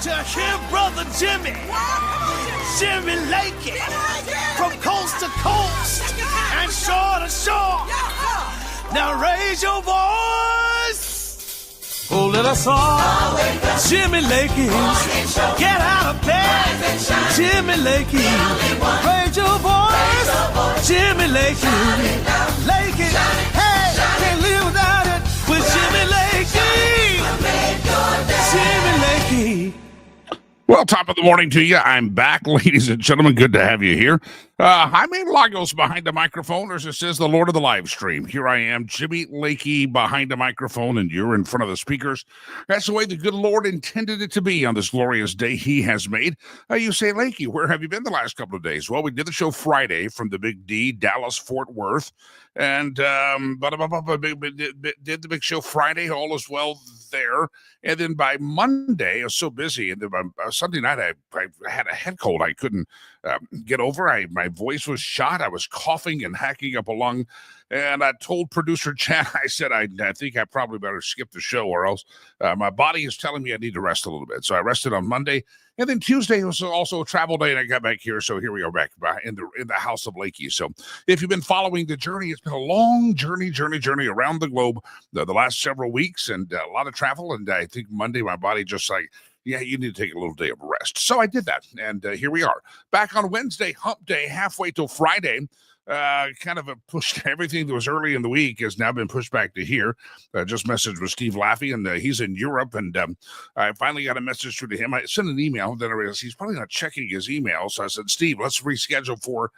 to hear Brother Jimmy, Jimmy Lakey, from coast to coast and shore to shore. Now raise your voice. Oh, let us all, Jimmy Lakey, get out of bed. Jimmy Lakey, raise your voice. Jimmy Lakey, Lakey, hey, can't live without it with Jimmy Lakey. Jimmy Lakey. Well, top of the morning to you. I'm back, ladies and gentlemen. Good to have you here. Jaime Lagos behind the microphone, or as it says, the Lord of the live stream. Here I am, Jimmy Lakey behind the microphone, and you're in front of the speakers. That's the way the good Lord intended it to be on this glorious day he has made. You say, Lakey, where have you been the last couple of days? Well, we did the show Friday from the Big D, Dallas, Fort Worth, and did the big show Friday. All is well there. And then by Monday, I was so busy, and then by Sunday night, I had a head cold. I couldn't get over. My voice was shot. I was coughing and hacking up a lung. And I told producer Chad, I said, I think I probably better skip the show, or else my body is telling me I need to rest a little bit. So I rested on Monday. And then Tuesday was also a travel day, and I got back here. So here we are back in the house of Lakey. So if you've been following the journey, it's been a long journey around the globe the last several weeks, and a lot of travel. And I think Monday, my body just like, yeah, you need to take a little day of rest. So I did that, and here we are. Back on Wednesday, hump day, halfway till Friday. Kind of pushed everything that was early in the week has now been pushed back to here. Just messaged with Steve Laffey, and he's in Europe, and I finally got a message through to him. I sent an email, then I realized he's probably not checking his email, so I said, Steve, let's reschedule for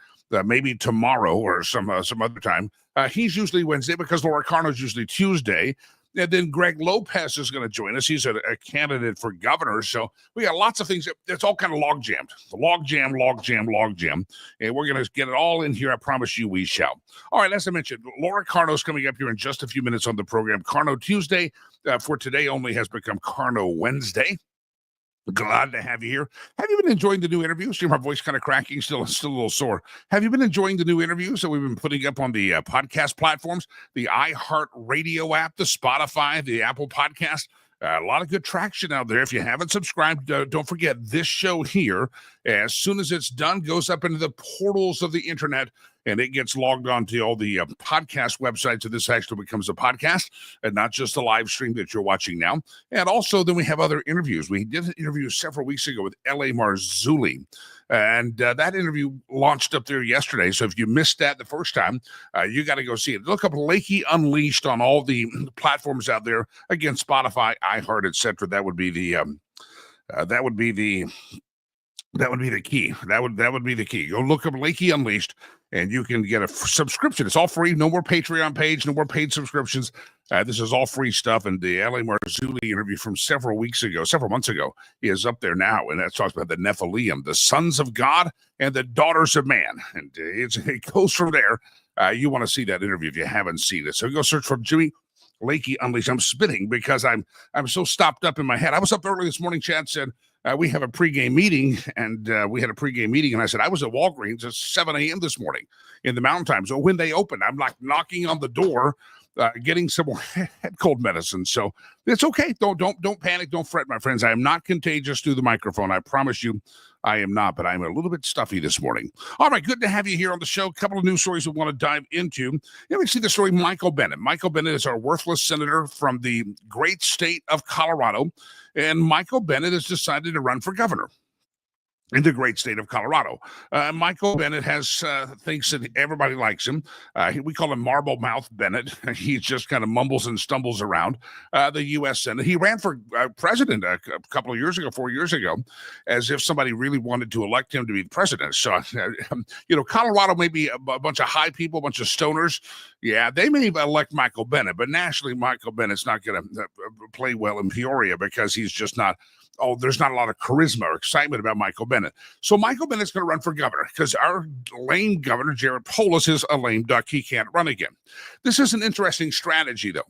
maybe tomorrow or some other time. He's usually Wednesday because Laura Carna's usually Tuesday. And then Greg Lopez is going to join us. He's a candidate for governor. So we got lots of things. It's all kind of log jammed. Log jam. And we're going to get it all in here. I promise you we shall. All right, as I mentioned, Laura Carno's coming up here in just a few minutes on the program. Carno Tuesday for today only has become Carno Wednesday. Glad to have you here. Have you been enjoying the new interviews? See my voice kind of cracking, still a little sore. Have you been enjoying the new interviews that we've been putting up on the podcast platforms, the iHeart Radio app, the Spotify, the Apple Podcast? A lot of good traction out there. If you haven't subscribed, don't forget this show here, as soon as it's done, goes up into the portals of the internet, and it gets logged on to all the podcast websites. So this actually becomes a podcast and not just the live stream that you're watching now. And also then we have other interviews. We did an interview several weeks ago with L.A. Marzulli. And that interview launched up there yesterday. So if you missed that the first time, you got to go see it. Look up Lakey Unleashed on all the platforms out there. Again, Spotify, iHeart, etc. That would be the key. That would be the key. Go look up Lakey Unleashed, and you can get a subscription. It's all free. No more Patreon page. No more paid subscriptions. This is all free stuff. And the L.A. Marzulli interview from several months ago, is up there now. And that talks about the Nephilim, the sons of God and the daughters of man. And it goes from there. You want to see that interview if you haven't seen it. So go search for Jimmy Lakey Unleashed. I'm spitting because I'm so stopped up in my head. I was up early this morning. Chad said, we have a pregame meeting, and we had a pregame meeting, and I said, I was at Walgreens at 7 a.m. this morning in the Mountain Time. So when they opened, I'm like knocking on the door, getting some more head cold medicine. So it's okay. Don't panic. Don't fret, my friends. I am not contagious through the microphone. I promise you I am not, but I'm a little bit stuffy this morning. All right, good to have you here on the show. A couple of news stories we want to dive into. Here we see the story Michael Benett. Michael Benett is our worthless senator from the great state of Colorado, and Michael Benett has decided to run for governor in the great state of Colorado. Michael Benett thinks that everybody likes him. We call him Marble Mouth Benett. He just kind of mumbles and stumbles around the U.S. Senate. He ran for president a couple of years ago, 4 years ago, as if somebody really wanted to elect him to be the president. So, Colorado may be a bunch of high people, a bunch of stoners. Yeah, they may elect Michael Benett, but nationally, Michael Bennett's not going to play well in Peoria because he's just not. There's not a lot of charisma or excitement about Michael Benett. So Michael Bennett's going to run for governor because our lame governor, Jared Polis, is a lame duck. He can't run again. This is an interesting strategy, though.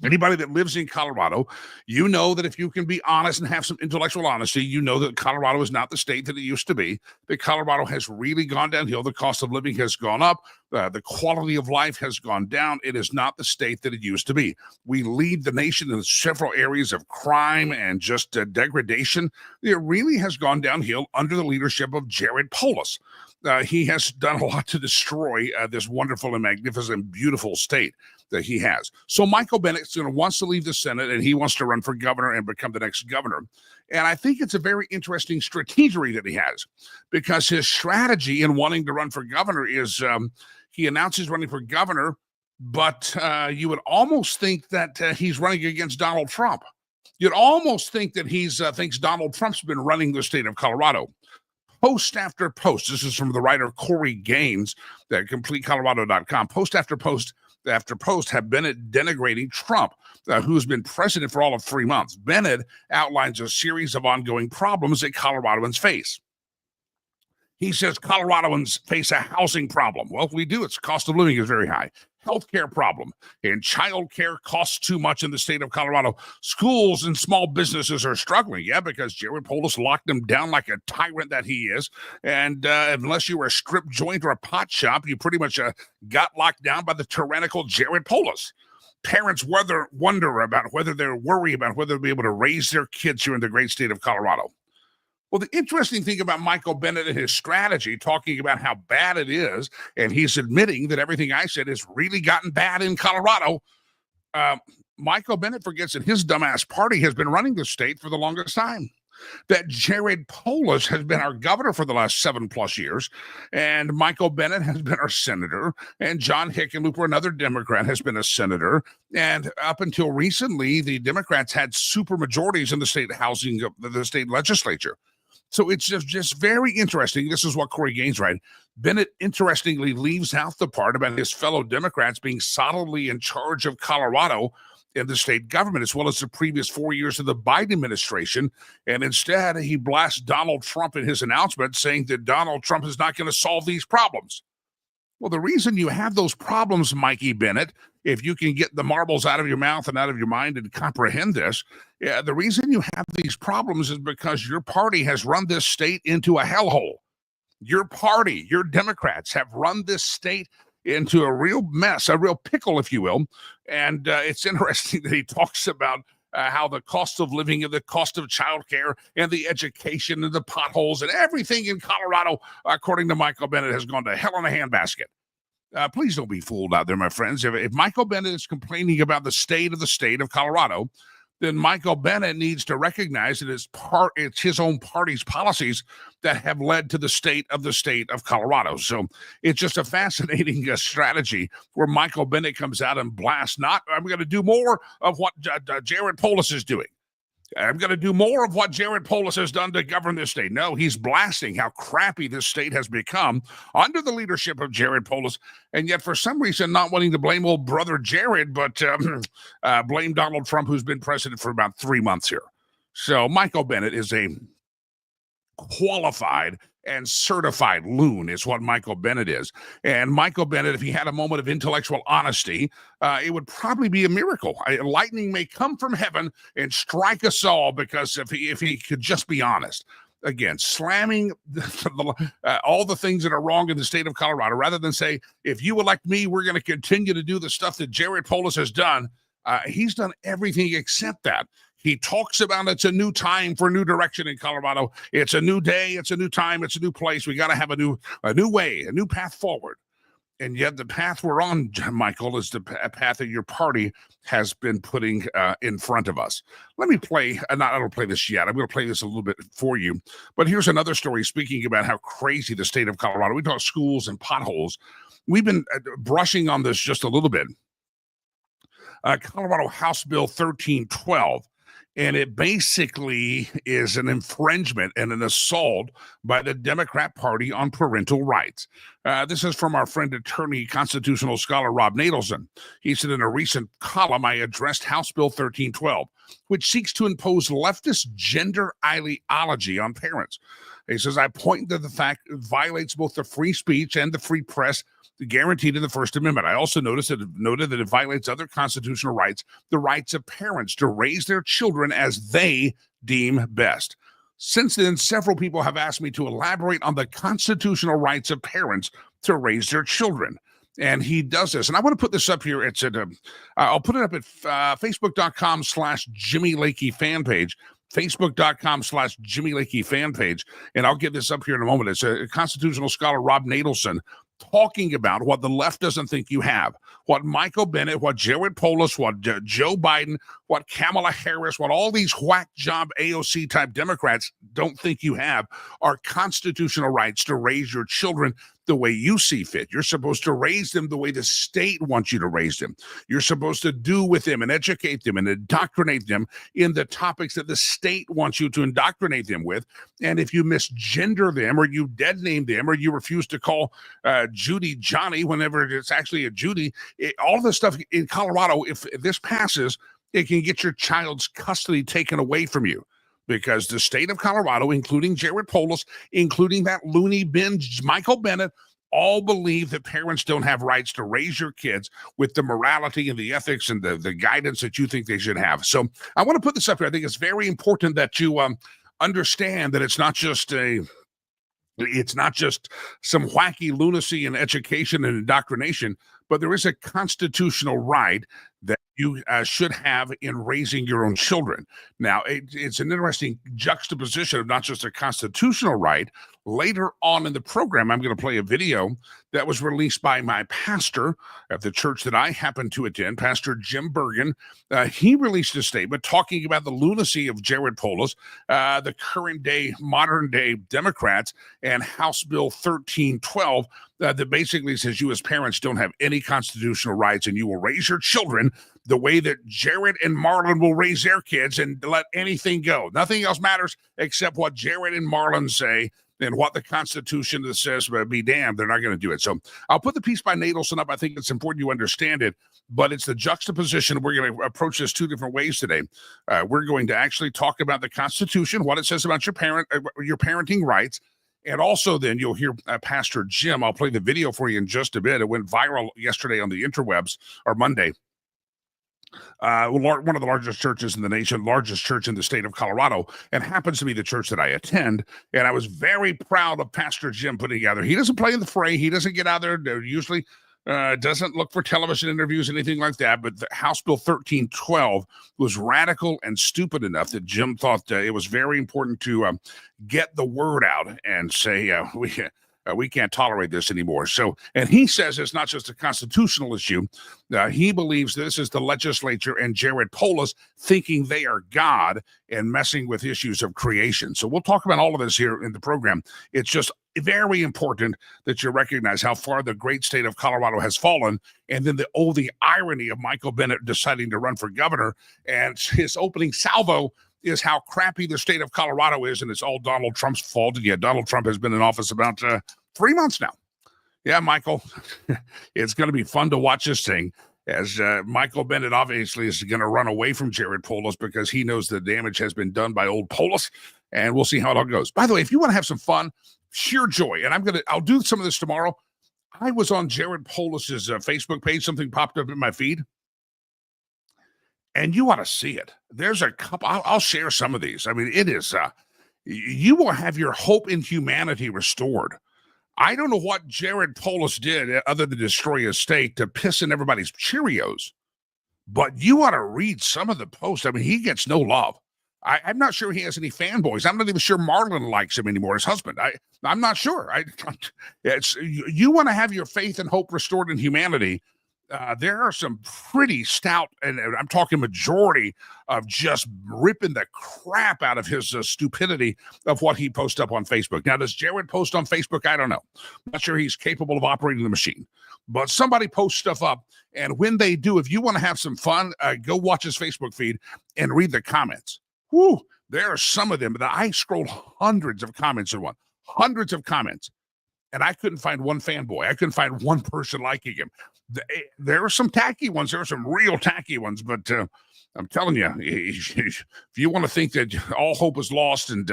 Anybody that lives in Colorado, you know that if you can be honest and have some intellectual honesty, you know that Colorado is not the state that it used to be, that Colorado has really gone downhill. The cost of living has gone up. The quality of life has gone down. It is not the state that it used to be. We lead the nation in several areas of crime and just degradation. It really has gone downhill under the leadership of Jared Polis. He has done a lot to destroy this wonderful and magnificent, beautiful state that he has. So Michael Benett wants to leave the Senate, and he wants to run for governor and become the next governor. And I think it's a very interesting strategy that he has, because his strategy in wanting to run for governor is he announces running for governor, but you would almost think that he's running against Donald Trump. You'd almost think that he thinks Donald Trump's been running the state of Colorado. Post after post, this is from the writer Corey Gaines at CompleteColorado.com. Post after post have Benett denigrating Trump, who's been president for all of 3 months. Benett outlines a series of ongoing problems that Coloradoans face. He says Coloradoans face a housing problem. Well, we do. Its cost of living is very high. Healthcare problem, and childcare costs too much in the state of Colorado. Schools and small businesses are struggling, because Jared Polis locked them down like a tyrant that he is. And unless you were a strip joint or a pot shop, you pretty much got locked down by the tyrannical Jared Polis. Parents wonder about whether they'll be able to raise their kids here in the great state of Colorado. Well, the interesting thing about Michael Benett and his strategy, talking about how bad it is, and he's admitting that everything I said has really gotten bad in Colorado. Michael Benett forgets that his dumbass party has been running the state for the longest time. That Jared Polis has been our governor for the last 7+ years, and Michael Benett has been our senator, and John Hickenlooper, another Democrat, has been a senator. And up until recently, the Democrats had super majorities in the state legislature. So it's just very interesting. This is what Corey Gaines writes. Benett interestingly leaves out the part about his fellow Democrats being solidly in charge of Colorado in the state government, as well as the previous 4 years of the Biden administration. And instead, he blasts Donald Trump in his announcement, saying that Donald Trump is not going to solve these problems. Well, the reason you have those problems, Mikey Benett, if you can get the marbles out of your mouth and out of your mind and comprehend this, the reason you have these problems is because your party has run this state into a hellhole. Your party, your Democrats, have run this state into a real mess, a real pickle, if you will. And it's interesting that he talks about how the cost of living and the cost of childcare and the education and the potholes and everything in Colorado, according to Michael Benett, has gone to hell in a handbasket. Please don't be fooled out there, my friends. If Michael Benett is complaining about the state of Colorado, then Michael Benett needs to recognize that it's his own party's policies that have led to the state of Colorado. So it's just a fascinating strategy where Michael Benett comes out and blasts, I'm going to do more of what Jared Polis is doing. I'm going to do more of what Jared Polis has done to govern this state. No, he's blasting how crappy this state has become under the leadership of Jared Polis, and yet for some reason not wanting to blame old brother Jared, but blame Donald Trump, who's been president for about 3 months here. So Michael Benett is a qualified and certified loon, is what Michael Benett is. And Michael Benett, if he had a moment of intellectual honesty, it would probably be a miracle. Lightning may come from heaven and strike us all, because if he could just be honest. Again, slamming all the things that are wrong in the state of Colorado, rather than say, if you elect me, we're going to continue to do the stuff that Jared Polis has done. He's done everything except that. He talks about it's a new time for a new direction in Colorado. It's a new day. It's a new time. It's a new place. We got to have a new way, a new path forward. And yet the path we're on, Michael, is the path that your party has been putting in front of us. Let me play. I don't play this yet. I'm going to play this a little bit for you. But here's another story speaking about how crazy the state of Colorado. We talk schools and potholes. We've been brushing on this just a little bit. Colorado House Bill 1312. And it basically is an infringement and an assault by the Democrat Party on parental rights. This is from our friend, attorney, constitutional scholar Rob Nadelson. He said in a recent column, I addressed House Bill 1312, which seeks to impose leftist gender ideology on parents. He says, I point to the fact it violates both the free speech and the free press guaranteed in the First Amendment. I also noted that it violates other constitutional rights, the rights of parents to raise their children as they deem best. Since then, several people have asked me to elaborate on the constitutional rights of parents to raise their children. And he does this. And I want to put this up here. It's at, I'll put it up at facebook.com/Jimmy Lakey fan page. Facebook.com/Jimmy Lakey fan page. And I'll get this up here in a moment. It's a constitutional scholar, Rob Nadelson, talking about what the left doesn't think you have, what Michael Benett, what Jared Polis, what Joe Biden, what Kamala Harris, what all these whack job AOC type Democrats don't think you have are constitutional rights to raise your children the way you see fit. You're supposed to raise them the way the state wants you to raise them. You're supposed to do with them and educate them and indoctrinate them in the topics that the state wants you to indoctrinate them with. And if you misgender them or you dead name them or you refuse to call Judy Johnny whenever it's actually a Judy, all this stuff in Colorado, if this passes, it can get your child's custody taken away from you. Because the state of Colorado, including Jared Polis, including that loony bin Michael Benett, all believe that parents don't have rights to raise your kids with the morality and the ethics and the guidance that you think they should have. So I want to put this up here. I think it's very important that you understand that it's not just some wacky lunacy in education and indoctrination, but there is a constitutional right that you should have in raising your own children. Now, it's an interesting juxtaposition of not just a constitutional right. Later on in the program, I'm going to play a video that was released by my pastor at the church that I happen to attend, Pastor Jim Bergen. He released a statement talking about the lunacy of Jared Polis, the current day, modern day Democrats, and House Bill 1312 that basically says you as parents don't have any constitutional rights and you will raise your children the way that Jared and Marlon will raise their kids and let anything go. Nothing else matters except what Jared and Marlon say and what the Constitution that says, be damned, they're not going to do it. So I'll put the piece by Nadelson up. I think it's important you understand it, but it's the juxtaposition. We're going to approach this two different ways today. We're going to actually talk about the Constitution, what it says about your parenting rights. And also then you'll hear Pastor Jim. I'll play the video for you in just a bit. It went viral yesterday on the interwebs, or Monday. One of the largest churches in the nation, largest church in the state of Colorado, and happens to be the church that I attend. And I was very proud of Pastor Jim putting together. He doesn't play in the fray. He doesn't get out there. Usually doesn't look for television interviews, anything like that. But the House Bill 1312 was radical and stupid enough that Jim thought it was very important to get the word out and say, we can't tolerate this anymore. So, and he says it's not just a constitutional issue. He believes this is the legislature and Jared Polis thinking they are God and messing with issues of creation. So we'll talk about all of this here in the program. It's just very important that you recognize how far the great state of Colorado has fallen. And then the irony of Michael Benett deciding to run for governor, and his opening salvo is how crappy the state of Colorado is, and it's all Donald Trump's fault. And yeah, Donald Trump has been in office about 3 months now. Yeah, Michael, it's going to be fun to watch this thing as Michael Benett obviously is going to run away from Jared Polis because he knows the damage has been done by old Polis, and we'll see how it all goes. By the way, if you want to have some fun, sheer joy, and I'll do some of this tomorrow. I was on Jared Polis's Facebook page. Something popped up in my feed. And you ought to see it. There's a couple. I'll share some of these. I mean, it is, you will have your hope in humanity restored. I don't know what Jared Polis did other than destroy his state to piss in everybody's Cheerios, but you ought to read some of the posts. I mean, he gets no love. I'm not sure he has any fanboys. I'm not even sure Marlon likes him anymore, his husband. I'm not sure. You want to have your faith and hope restored in humanity. There are some pretty stout, and I'm talking majority of just ripping the crap out of his stupidity of what he posts up on Facebook. Now, does Jared post on Facebook? I don't know. I'm not sure he's capable of operating the machine, but somebody posts stuff up. And when they do, if you want to have some fun, go watch his Facebook feed and read the comments. Whoo, there are some of them that I scrolled hundreds of comments in one, hundreds of comments. And I couldn't find one fanboy. I couldn't find one person liking him. There are some tacky ones. There are some real tacky ones. But I'm telling you, if you want to think that all hope is lost and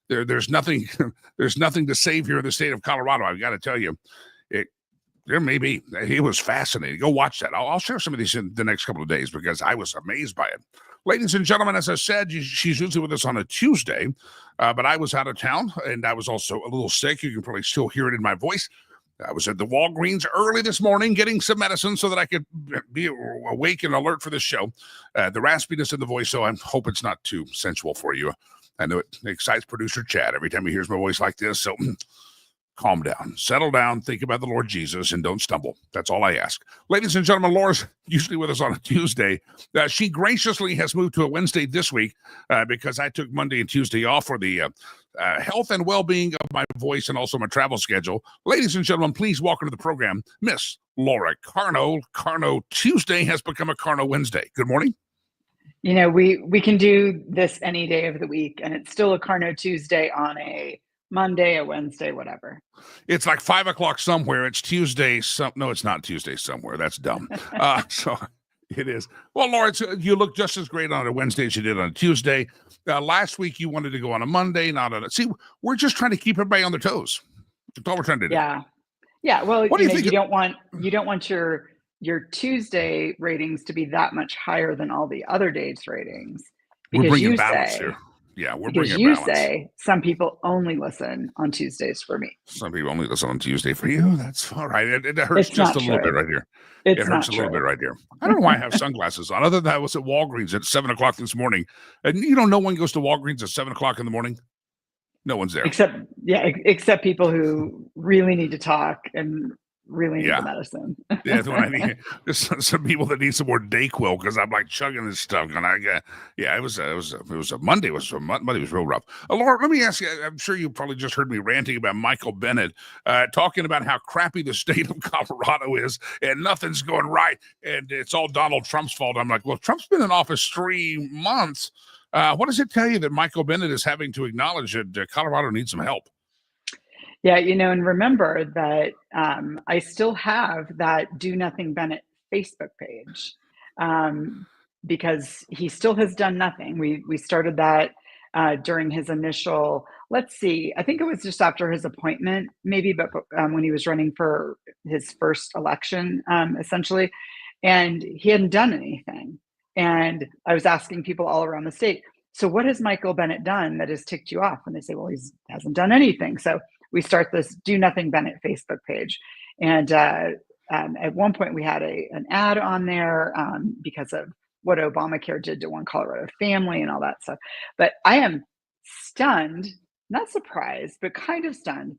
there's nothing to save here in the state of Colorado, I've got to tell you, there may be. It was fascinating. Go watch that. I'll share some of these in the next couple of days because I was amazed by it. Ladies and gentlemen, as I said, she's usually with us on a Tuesday, but I was out of town, and I was also a little sick. You can probably still hear it in my voice. I was at the Walgreens early this morning getting some medicine so that I could be awake and alert for this show. The raspiness in the voice, so I hope it's not too sensual for you. I know it excites producer Chad every time he hears my voice like this, so calm down, settle down, think about the Lord Jesus, and don't stumble. That's all I ask. Ladies and gentlemen, Laura's usually with us on a Tuesday. She graciously has moved to a Wednesday this week because I took Monday and Tuesday off for the health and well-being of my voice and also my travel schedule. Ladies and gentlemen, please welcome to the program, Miss Laura Carno. Carno Tuesday has become a Carno Wednesday. Good morning. You know, we can do this any day of the week, and it's still a Carno Tuesday on a Monday, a Wednesday, whatever. It's like 5 o'clock somewhere. It's Tuesday. No, it's not Tuesday somewhere. That's dumb. So it is. Well, Laura, you look just as great on a Wednesday as you did on a Tuesday. Last week, you wanted to go on a Monday, not on a... See, we're just trying to keep everybody on their toes. That's all we're trying to do. Yeah. Well, what do you think? You don't want your Tuesday ratings to be that much higher than all the other days' ratings. We're bringing balance here. Yeah, we're bringing balance. You say some people only listen on Tuesdays for me. Some people only listen on Tuesday for you. That's all right. It hurts just a little bit right here. It hurts a little bit right here. I don't know why I have sunglasses on. Other than that, I was at Walgreens at 7 o'clock this morning. And no one goes to Walgreens at 7 o'clock in the morning. No one's there. Except people who really need to talk and really need the medicine. That's what I need. There's some people that need some more Dayquil because I'm like chugging this stuff. And it was a Monday. Monday was real rough. Laura, let me ask you. I'm sure you probably just heard me ranting about Michael Benett, talking about how crappy the state of Colorado is and nothing's going right and it's all Donald Trump's fault. I'm like, well, Trump's been in office 3 months. What does it tell you that Michael Benett is having to acknowledge that Colorado needs some help? Yeah, and remember that I still have that Do Nothing Benett Facebook page because he still has done nothing. We started that during his initial, let's see, I think it was just after his appointment, maybe, but when he was running for his first election, essentially, and he hadn't done anything. And I was asking people all around the state, so what has Michael Benett done that has ticked you off? And they say, well, he hasn't done anything. So we start this Do Nothing Benett Facebook page. And at one point we had an ad on there because of what Obamacare did to one Colorado family and all that stuff. But I am stunned, not surprised, but kind of stunned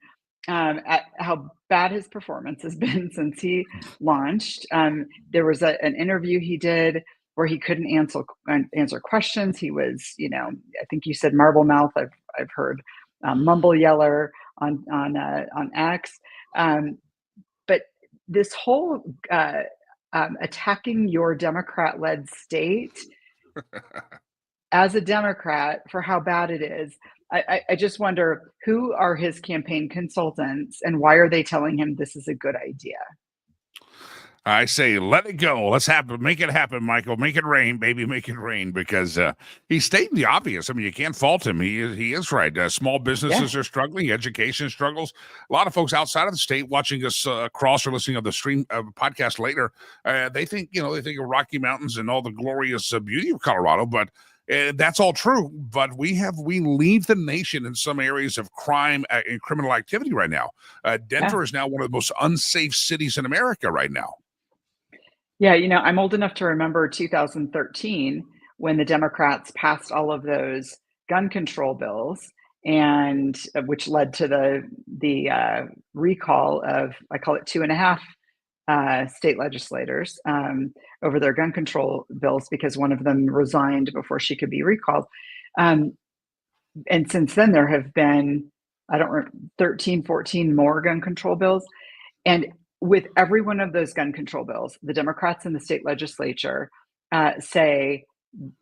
at how bad his performance has been since he launched. There was an interview he did where he couldn't answer questions. He was, I think you said marble mouth. I've heard mumble yeller on X, but this whole attacking your Democrat-led state as a Democrat for how bad it is. I just wonder, who are his campaign consultants and why are they telling him this is a good idea? I say, let it go. Let's make it happen, Michael. Make it rain, baby. Make it rain, because he's stating the obvious. I mean, you can't fault him. He is right. Small businesses are struggling. Education struggles. A lot of folks outside of the state watching us across or listening to the stream podcast later, they think of Rocky Mountains and all the glorious beauty of Colorado, but that's all true. But we lead the nation in some areas of crime and criminal activity right now. Denver is now one of the most unsafe cities in America right now. Yeah, I'm old enough to remember 2013 when the Democrats passed all of those gun control bills, and which led to the recall of, I call it 2.5 state legislators over their gun control bills because one of them resigned before she could be recalled. And since then, there have been, 13, 14 more gun control bills. And with every one of those gun control bills, the Democrats in the state legislature say,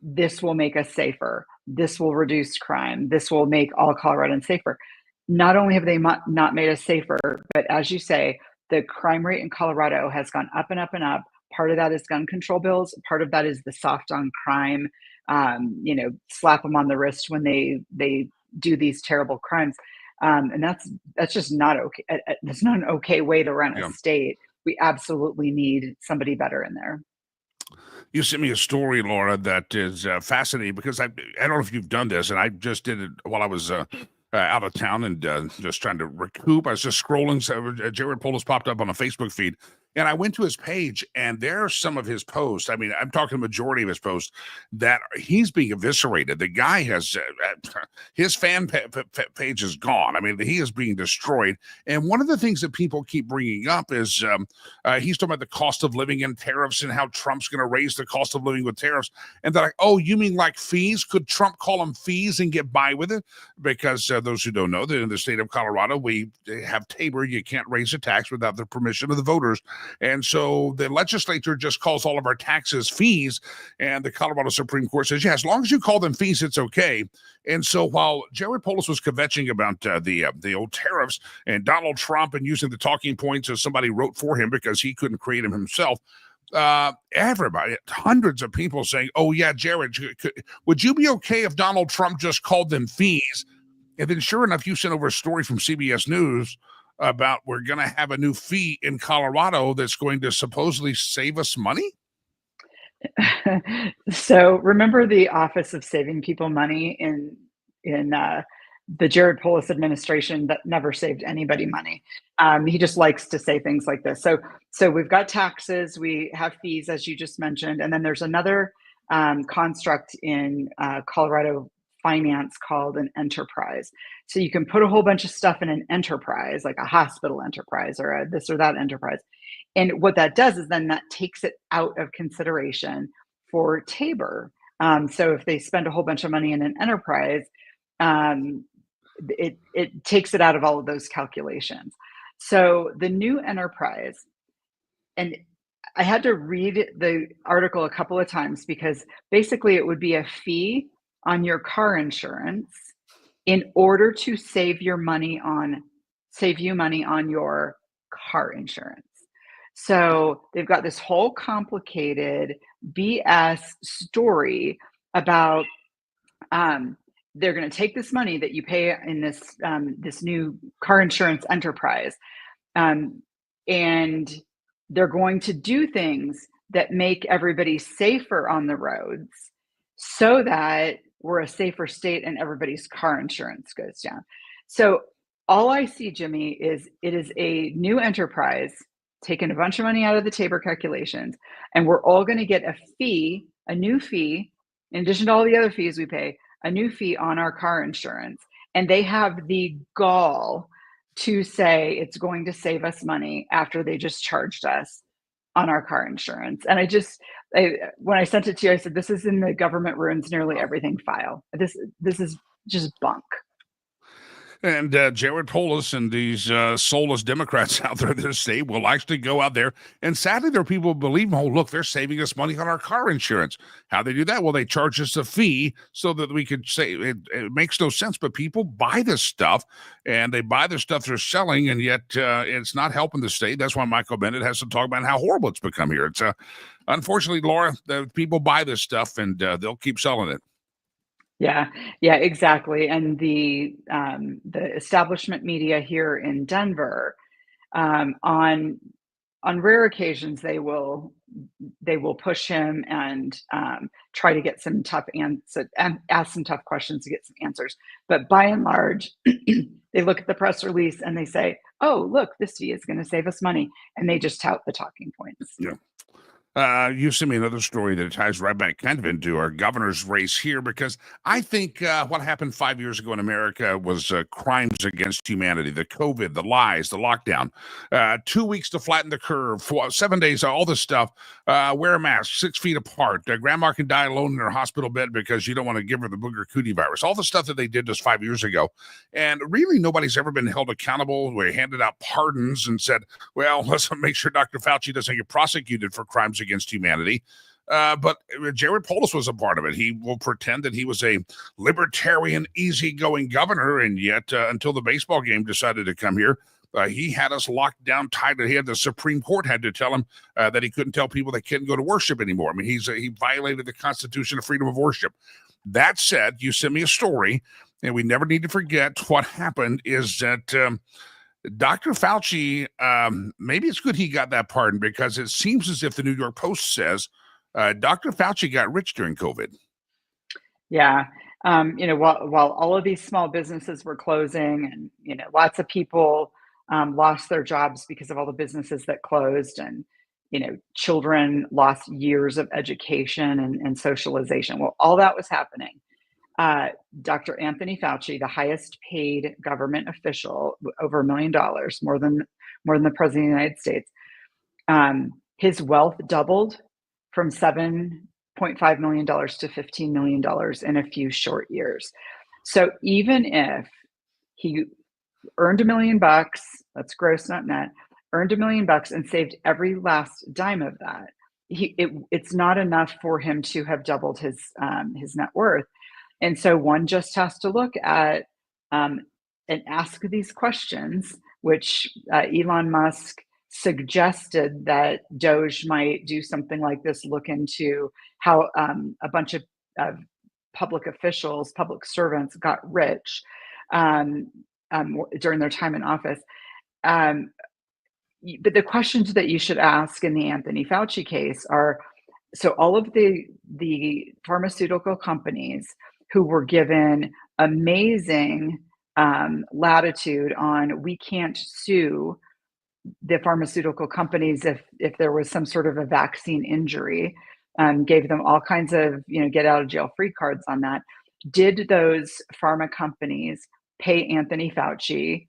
this will make us safer. This will reduce crime. This will make all Coloradans safer. Not only have they not made us safer, but as you say, the crime rate in Colorado has gone up and up and up. Part of that is gun control bills. Part of that is the soft on crime, slap them on the wrist when they do these terrible crimes. And that's just not okay. That's not an okay way to run a state. We absolutely need somebody better in there. You sent me a story, Laura, that is fascinating because I don't know if you've done this, and I just did it while I was out of town and just trying to recoup. I was just scrolling. So Jared Polis popped up on a Facebook feed, and I went to his page, and there are some of his posts. I mean, I'm talking the majority of his posts that he's being eviscerated. The guy has his fan page is gone. I mean, he is being destroyed. And one of the things that people keep bringing up is he's talking about the cost of living and tariffs and how Trump's going to raise the cost of living with tariffs. And they're like, oh, you mean like fees? Could Trump call them fees and get by with it? Because those who don't know, that in the state of Colorado, we have Tabor. You can't raise a tax without the permission of the voters. And so the legislature just calls all of our taxes fees. And the Colorado Supreme Court says, yeah, as long as you call them fees, it's okay. And so while Jared Polis was kvetching about the old tariffs and Donald Trump and using the talking points as somebody wrote for him because he couldn't create them himself, everybody, hundreds of people saying, oh, yeah, Jared, would you be okay if Donald Trump just called them fees? And then sure enough, you sent over a story from CBS News about we're going to have a new fee in Colorado that's going to supposedly save us money. So remember the Office of Saving People Money in the Jared Polis administration that never saved anybody money. He just likes to say things like this. So we've got taxes, we have fees, as you just mentioned, and then there's another construct in Colorado finance called an enterprise. So you can put a whole bunch of stuff in an enterprise, like a hospital enterprise or a this or that enterprise. And what that does is then that takes it out of consideration for Tabor. So if they spend a whole bunch of money in an enterprise, it takes it out of all of those calculations. So the new enterprise, and I had to read the article a couple of times because basically it would be a fee on your car insurance in order to save you money on your car insurance. So they've got this whole complicated BS story about they're going to take this money that you pay in this new car insurance enterprise, and they're going to do things that make everybody safer on the roads so that we're a safer state and everybody's car insurance goes down. So all I see, Jimmy, is it is a new enterprise taking a bunch of money out of the Tabor calculations, and we're all going to get a new fee, in addition to all the other fees we pay, a new fee on our car insurance. And they have the gall to say it's going to save us money after they just charged us on our car insurance. And when I sent it to you, I said, this is in the government ruins nearly everything file. This is just bunk. And Jared Polis and these soulless Democrats out there in the state will actually go out there. And sadly, there are people who believe, oh, look, they're saving us money on our car insurance. How they do that? Well, they charge us a fee so that we could say it makes no sense. But people buy this stuff, and they buy the stuff they're selling, and yet it's not helping the state. That's why Michael Benett has to talk about how horrible it's become here. It's unfortunately, Laura, the people buy this stuff, and they'll keep selling it. Yeah, exactly. And the establishment media here in Denver, on rare occasions, they will push him and try to get some tough answers and ask some tough questions to get some answers. But by and large, they look at the press release and they say, "Oh, look, this fee is going to save us money," and they just tout the talking points. Yeah. You sent me another story that ties right back kind of into our governor's race here, because I think what happened 5 years ago in America was crimes against humanity, the COVID, the lies, the lockdown, 2 weeks to flatten the curve, 7 days, all this stuff, wear a mask, 6 feet apart, grandma can die alone in her hospital bed because you don't want to give her the booger cootie virus, all the stuff that they did just 5 years ago. And really nobody's ever been held accountable. We handed out pardons and said, well, let's make sure Dr. Fauci doesn't get prosecuted for crimes against humanity. But Jared Polis was a part of it. He will pretend that he was a libertarian, easygoing governor, and yet until the baseball game decided to come here, he had us locked down tight. He had the Supreme Court had to tell him that he couldn't tell people they couldn't go to worship anymore. I mean, he violated the Constitution of freedom of worship. That said, you sent me a story, and we never need to forget what happened is that Dr. Fauci, maybe it's good he got that pardon, because it seems as if the New York Post says Dr. Fauci got rich during COVID. Yeah. while all of these small businesses were closing, and lots of people lost their jobs because of all the businesses that closed, and children lost years of education and socialization. Well, all that was happening. Dr. Anthony Fauci, the highest paid government official, over $1 million, more than the president of the United States, his wealth doubled from $7.5 million to $15 million in a few short years. So even if he earned $1 million, that's gross, not net, earned $1 million and saved every last dime of that, it's not enough for him to have doubled his net worth. And so one just has to look at and ask these questions, which Elon Musk suggested that Doge might do something like this, look into how a bunch of public officials, public servants got rich during their time in office. But the questions that you should ask in the Anthony Fauci case are, so all of the pharmaceutical companies who were given amazing latitude on, we can't sue the pharmaceutical companies if there was some sort of a vaccine injury, gave them all kinds of get out of jail free cards on that. Did those pharma companies pay Anthony Fauci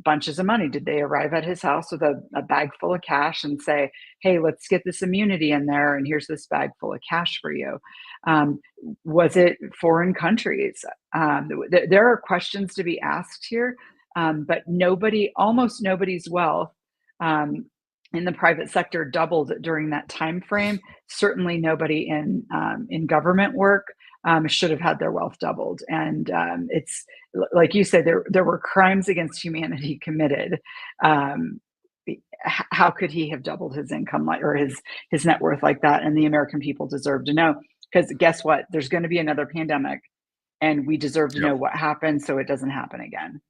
bunches of money? Did they arrive at his house with a bag full of cash and say, hey, let's get this immunity in there, and here's this bag full of cash for you? Was it foreign countries? There are questions to be asked here, but almost nobody's wealth in the private sector doubled during that time frame. Certainly nobody in government work should have had their wealth doubled. And it's like you said, there were crimes against humanity committed. How could he have doubled his income or his net worth like that? And the American people deserve to know, because guess what? There's going to be another pandemic, and we deserve to know what happened so it doesn't happen again.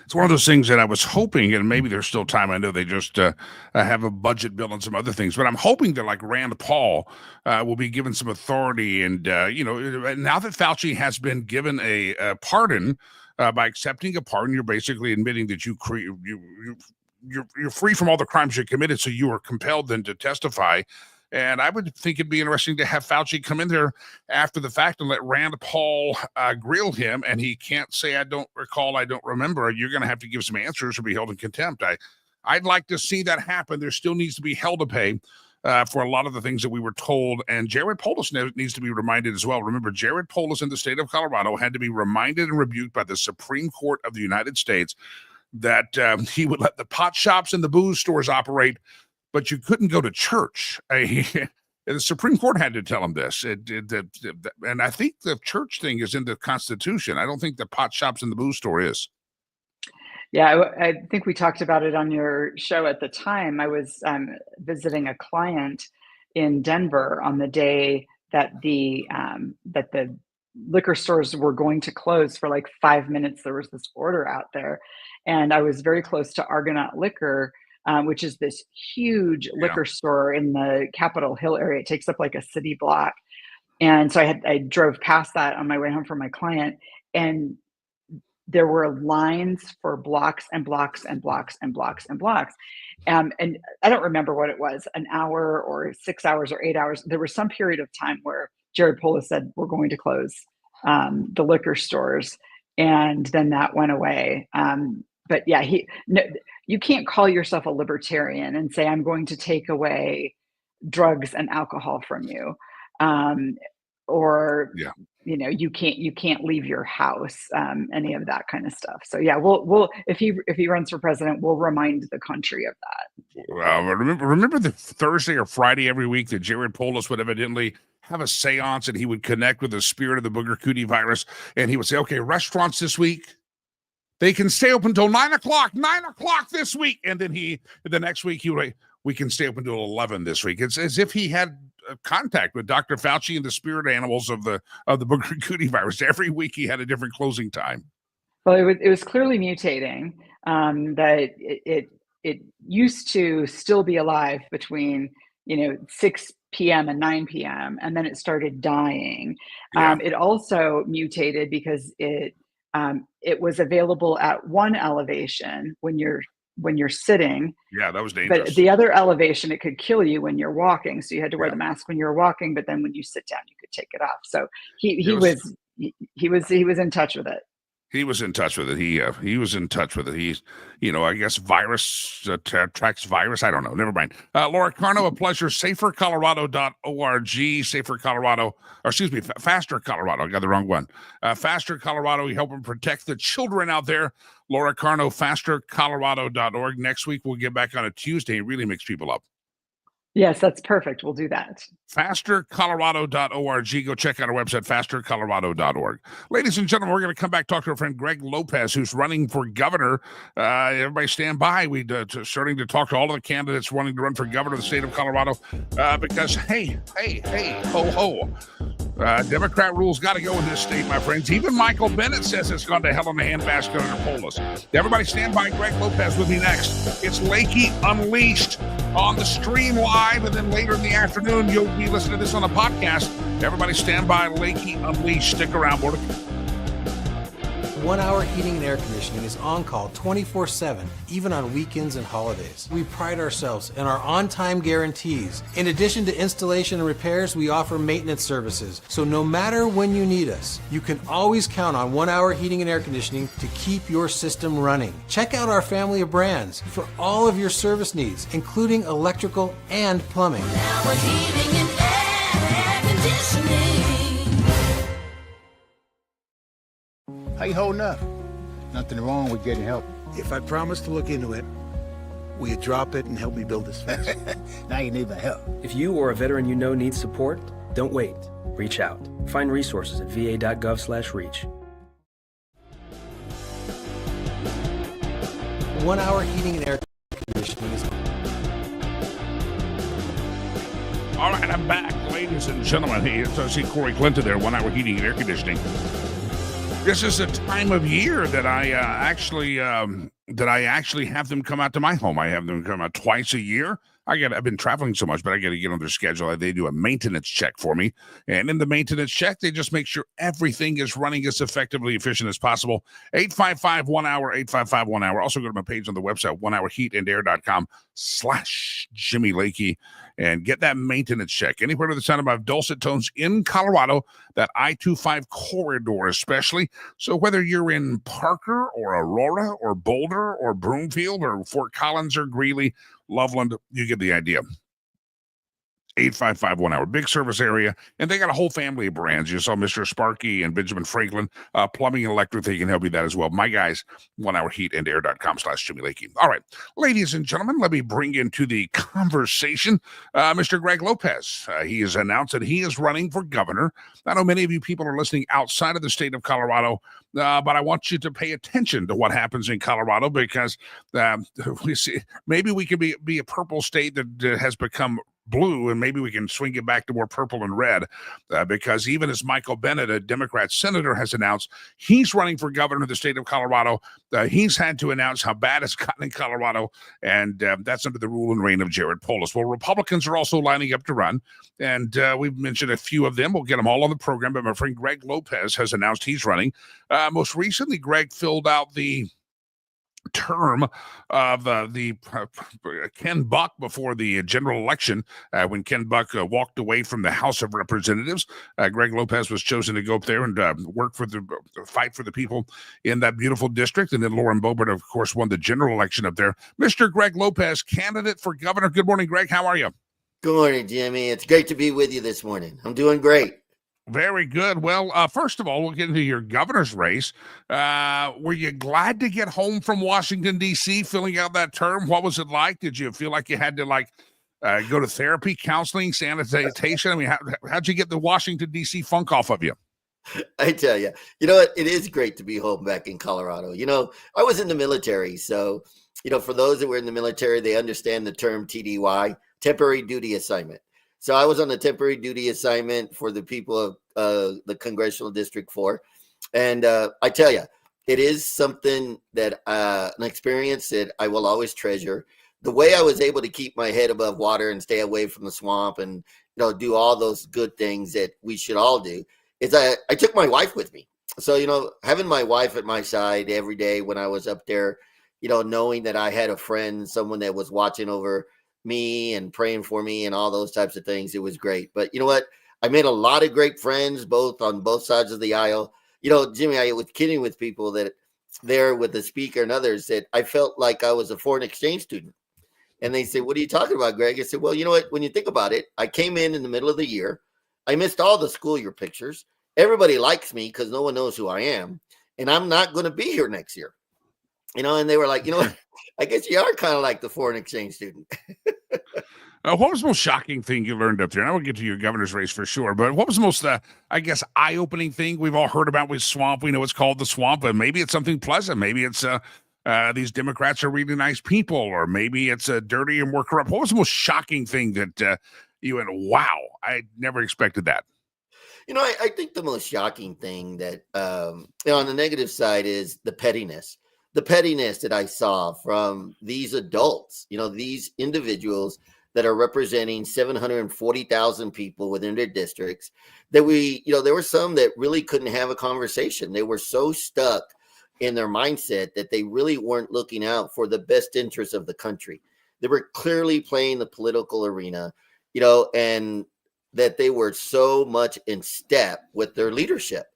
It's one of those things that I was hoping, and maybe there's still time. I know they just have a budget bill and some other things, but I'm hoping that like Rand Paul will be given some authority. And, now that Fauci has been given a pardon, by accepting a pardon, you're basically admitting that you're free from all the crimes you committed. So you are compelled then to testify. And I would think it'd be interesting to have Fauci come in there after the fact and let Rand Paul grill him. And he can't say, I don't recall, I don't remember. You're going to have to give some answers or be held in contempt. I'd like to see that happen. There still needs to be hell to pay for a lot of the things that we were told. And Jared Polis needs to be reminded as well. Remember, Jared Polis in the state of Colorado had to be reminded and rebuked by the Supreme Court of the United States that he would let the pot shops and the booze stores operate, but you couldn't go to church. The Supreme Court had to tell him this. And I think the church thing is in the Constitution. I don't think the pot shops and the booze store is. Yeah, I think we talked about it on your show at the time. I was visiting a client in Denver on the day that the liquor stores were going to close for like 5 minutes. There was this order out there, and I was very close to Argonaut Liquor, which is this huge liquor store in the Capitol Hill area. It takes up like a city block. And so I drove past that on my way home from my client, and there were lines for blocks and blocks and blocks and blocks and blocks. And I don't remember what it was, an hour or 6 hours or 8 hours. There was some period of time where Jared Polis said, we're going to close the liquor stores. And then that went away. But yeah, you can't call yourself a libertarian and say, I'm going to take away drugs and alcohol from you. You can't leave your house, any of that kind of stuff. So yeah, we'll if he runs for president, we'll remind the country of that. Remember the Thursday or Friday every week that Jared Polis would evidently have a seance, and he would connect with the spirit of the booger cootie virus, and he would say, okay, restaurants this week, they can stay open until 9 o'clock this week. And then the next week, we can stay open until 11 this week. It's as if he had contact with Dr. Fauci and the spirit animals of the booger cootie virus. Every week he had a different closing time. Well, it was clearly mutating. That it used to still be alive between 6 p.m. and 9 p.m. and then it started dying. Yeah. It also mutated because it was available at one elevation when you're sitting. Yeah, that was dangerous. But the other elevation, it could kill you when you're walking. So you had to wear Yeah. the mask when you were walking, but then when you sit down, you could take it off. So he was in touch with it. He was in touch with it. He was in touch with it. He's, I guess virus tracks virus. I don't know. Never mind. Laura Carna, a pleasure. SaferColorado.org. Safer Colorado, or excuse me, Faster Colorado. I got the wrong one. Faster Colorado. We help them protect the children out there. Laura Carno, FasterColorado.org. Next week we'll get back on a Tuesday. It really makes people up. Yes, that's perfect. We'll do that. FasterColorado.org. Go check out our website, FasterColorado.org. Ladies and gentlemen, we're going to come back talk to our friend Greg Lopez, who's running for governor. Everybody stand by. We're starting to talk to all of the candidates wanting to run for governor of the state of Colorado because, hey, ho, ho. Democrat rules got to go in this state, my friends. Even Michael Benett says it's gone to hell in a handbasket under Polis. Everybody stand by. Greg Lopez with me next. It's Lakey Unleashed on the stream live, and then later in the afternoon, you'll be listening to this on a podcast. Everybody stand by. Lakey Unleashed. Stick around. More to come. 1 Hour Heating and Air Conditioning is on call 24/7, even on weekends and holidays. We pride ourselves in our on-time guarantees. In addition to installation and repairs, we offer maintenance services. So no matter when you need us, you can always count on 1 Hour Heating and Air Conditioning to keep your system running. Check out our family of brands for all of your service needs, including electrical and plumbing. 1 Hour Heating and Air Conditioning. How you holding up? Nothing wrong with getting help. If I promise to look into it, will you drop it and help me build this fence? Now you need my help. If you or a veteran you know needs support, don't wait. Reach out. Find resources at va.gov/reach. 1 Hour Heating and Air Conditioning is on. All right, I'm back, ladies and gentlemen. Hey, I see Corey Clinton there, 1 Hour Heating and Air Conditioning. This is a time of year that I actually have them come out to my home. I have them come out twice a year. I've been traveling so much, but I got to get on their schedule. They do a maintenance check for me. And in the maintenance check, they just make sure everything is running as effectively efficient as possible. 855-1-HOUR, 855-1-HOUR. Also go to my page on the website, 1hourheatandair.com/Jimmy Lakey, and get that maintenance check. Anywhere to the sound of my dulcet tones in Colorado, that I-25 corridor especially. So whether you're in Parker or Aurora or Boulder or Broomfield or Fort Collins or Greeley, Loveland, you get the idea. 855-1-HOUR, big service area, and they got a whole family of brands. You saw Mr. Sparky and Benjamin Franklin, plumbing and electric. They can help you with that as well. My guys, 1hourheatandair.com/Jimmy Lakey. All right, ladies and gentlemen, let me bring into the conversation Mr. Greg Lopez. He has announced that he is running for governor. I know many of you people are listening outside of the state of Colorado, but I want you to pay attention to what happens in Colorado because we see maybe we could be a purple state that has become blue, and maybe we can swing it back to more purple and red because even as Michael Benett, a Democrat senator, has announced he's running for governor of the state of Colorado, he's had to announce how bad it's gotten in Colorado, and that's under the rule and reign of Jared Polis. Well, Republicans are also lining up to run, and we've mentioned a few of them. We'll get them all on the program, but my friend Greg Lopez has announced he's running. Most recently, Greg filled out the term of Ken Buck before the general election. When Ken Buck walked away from the House of Representatives, Greg Lopez was chosen to go up there and fight for the people in that beautiful district. And then Lauren Boebert, of course, won the general election up there. Mr. Greg Lopez, candidate for governor. Good morning, Greg. How are you? Good morning, Jimmy. It's great to be with you this morning. I'm doing great. Very good. Well, first of all, we'll get into your governor's race. Were you glad to get home from Washington, D.C., filling out that term? What was it like? Did you feel like you had to go to therapy, counseling, sanitation? I mean, how'd you get the Washington, D.C. funk off of you? I tell you, you know what? It is great to be home back in Colorado. You know, I was in the military. So, you know, for those that were in the military, they understand the term TDY, temporary duty assignment. So I was on a temporary duty assignment for the people of the Congressional District 4. And I tell you, it is something that an experience that I will always treasure. the way I was able to keep my head above water and stay away from the swamp and, do all those good things that we should all do is I took my wife with me. So, having my wife at my side every day when I was up there, knowing that I had a friend, someone that was watching over me and praying for me and all those types of things, it was great. But you know what? I made a lot of great friends, on both sides of the aisle. Jimmy, I was kidding with people that there with the speaker and others that I felt like I was a foreign exchange student. And they said, "What are you talking about, Greg?" I said, "Well, you know what? When you think about it, I came in the middle of the year. I missed all the school year pictures. Everybody likes me because no one knows who I am. And I'm not going to be here next year." And they were like, what? I guess you are kind of like the foreign exchange student. What was the most shocking thing you learned up there? And I will get to your governor's race for sure, but what was the most, eye-opening thing we've all heard about with swamp? We know it's called the swamp, but maybe it's something pleasant. Maybe it's these Democrats are really nice people, or maybe it's dirty and more corrupt. What was the most shocking thing that you went, wow, I never expected that? I think the most shocking thing that, on the negative side is the pettiness that I saw from these adults, these individuals that are representing 740,000 people within their districts, that there were some that really couldn't have a conversation. They were so stuck in their mindset that they really weren't looking out for the best interests of the country. They were clearly playing the political arena, and that they were so much in step with their leadership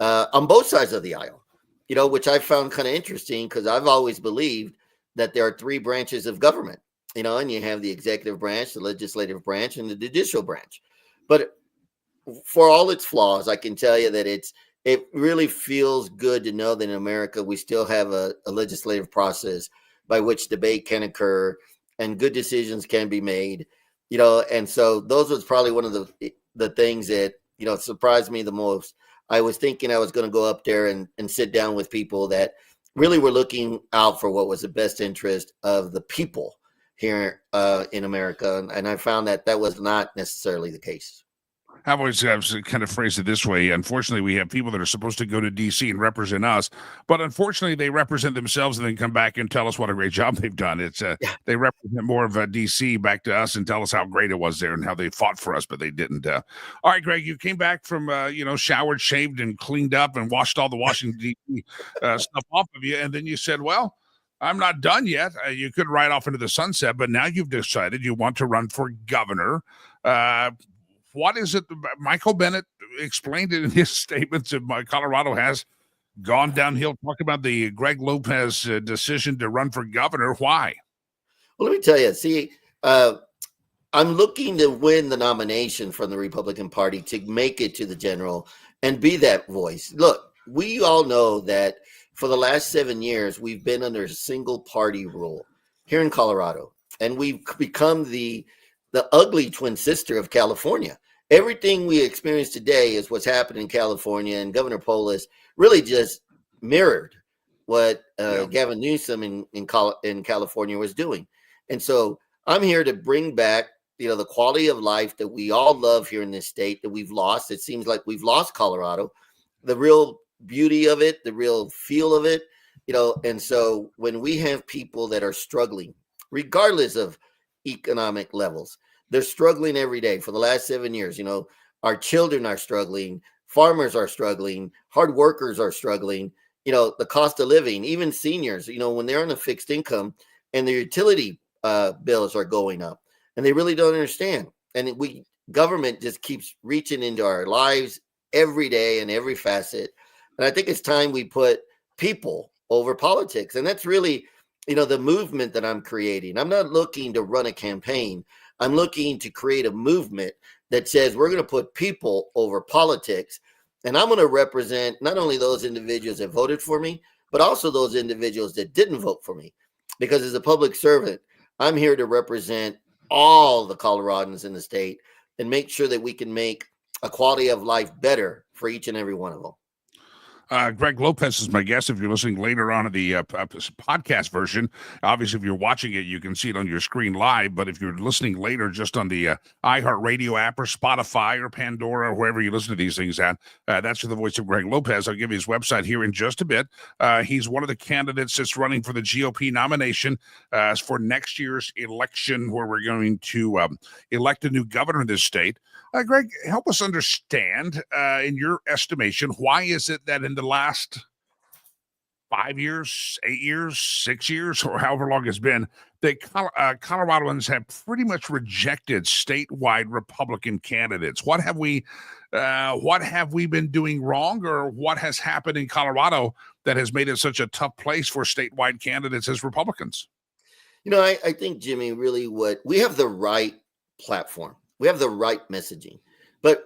on both sides of the aisle, which I found kind of interesting because I've always believed that there are three branches of government. And you have the executive branch, the legislative branch, and the judicial branch. But for all its flaws, I can tell you that it really feels good to know that in America, we still have a legislative process by which debate can occur and good decisions can be made. And so those was probably one of the things that, surprised me the most. I was thinking I was going to go up there and sit down with people that really were looking out for what was the best interest of the people here in America. And I found that was not necessarily the case. I've always kind of phrased it this way. Unfortunately, we have people that are supposed to go to D.C. and represent us, but unfortunately, they represent themselves and then come back and tell us what a great job they've done. They represent more of D.C. back to us and tell us how great it was there and how they fought for us, but they didn't. All right, Greg, you came back from showered, shaved, and cleaned up and washed all the Washington D.C. Stuff off of you, and then you said, "Well, I'm not done yet." You could ride off into the sunset, but now you've decided you want to run for governor. What is it? Michael Benett explained it in his statements that Colorado has gone downhill. Talk about the Greg Lopez decision to run for governor. Why? Well, let me tell you. See, I'm looking to win the nomination from the Republican Party to make it to the general and be that voice. Look, we all know that for the last 7 years, we've been under a single party rule here in Colorado, and we've become the ugly twin sister of California. Everything we experience today is what's happened in California, and Governor Polis really just mirrored what Gavin Newsom in California was doing. And so I'm here to bring back, the quality of life that we all love here in this state that we've lost. It seems like we've lost Colorado, the real beauty of it, the real feel of it, and so when we have people that are struggling, regardless of economic levels, they're struggling every day for the last 7 years. Our children are struggling, farmers are struggling, hard workers are struggling, the cost of living, even seniors, when they're on a fixed income and their utility bills are going up and they really don't understand. And government just keeps reaching into our lives every day in every facet. And I think it's time we put people over politics. And that's really, the movement that I'm creating. I'm not looking to run a campaign. I'm looking to create a movement that says we're going to put people over politics. And I'm going to represent not only those individuals that voted for me, but also those individuals that didn't vote for me. Because as a public servant, I'm here to represent all the Coloradans in the state and make sure that we can make a quality of life better for each and every one of them. Greg Lopez is my guest. If you're listening later on in the podcast version, obviously, if you're watching it, you can see it on your screen live. But if you're listening later just on the iHeartRadio app or Spotify or Pandora or wherever you listen to these things at, that's the voice of Greg Lopez. I'll give you his website here in just a bit. He's one of the candidates that's running for the GOP nomination for next year's election, where we're going to elect a new governor in this state. Greg, help us understand, in your estimation, why is it that in the last 5 years, 8 years, 6 years, or however long it's been, that Coloradoans have pretty much rejected statewide Republican candidates? What have we been doing wrong, or what has happened in Colorado that has made it such a tough place for statewide candidates as Republicans? I think, Jimmy, really we have the right platform. We have the right messaging, but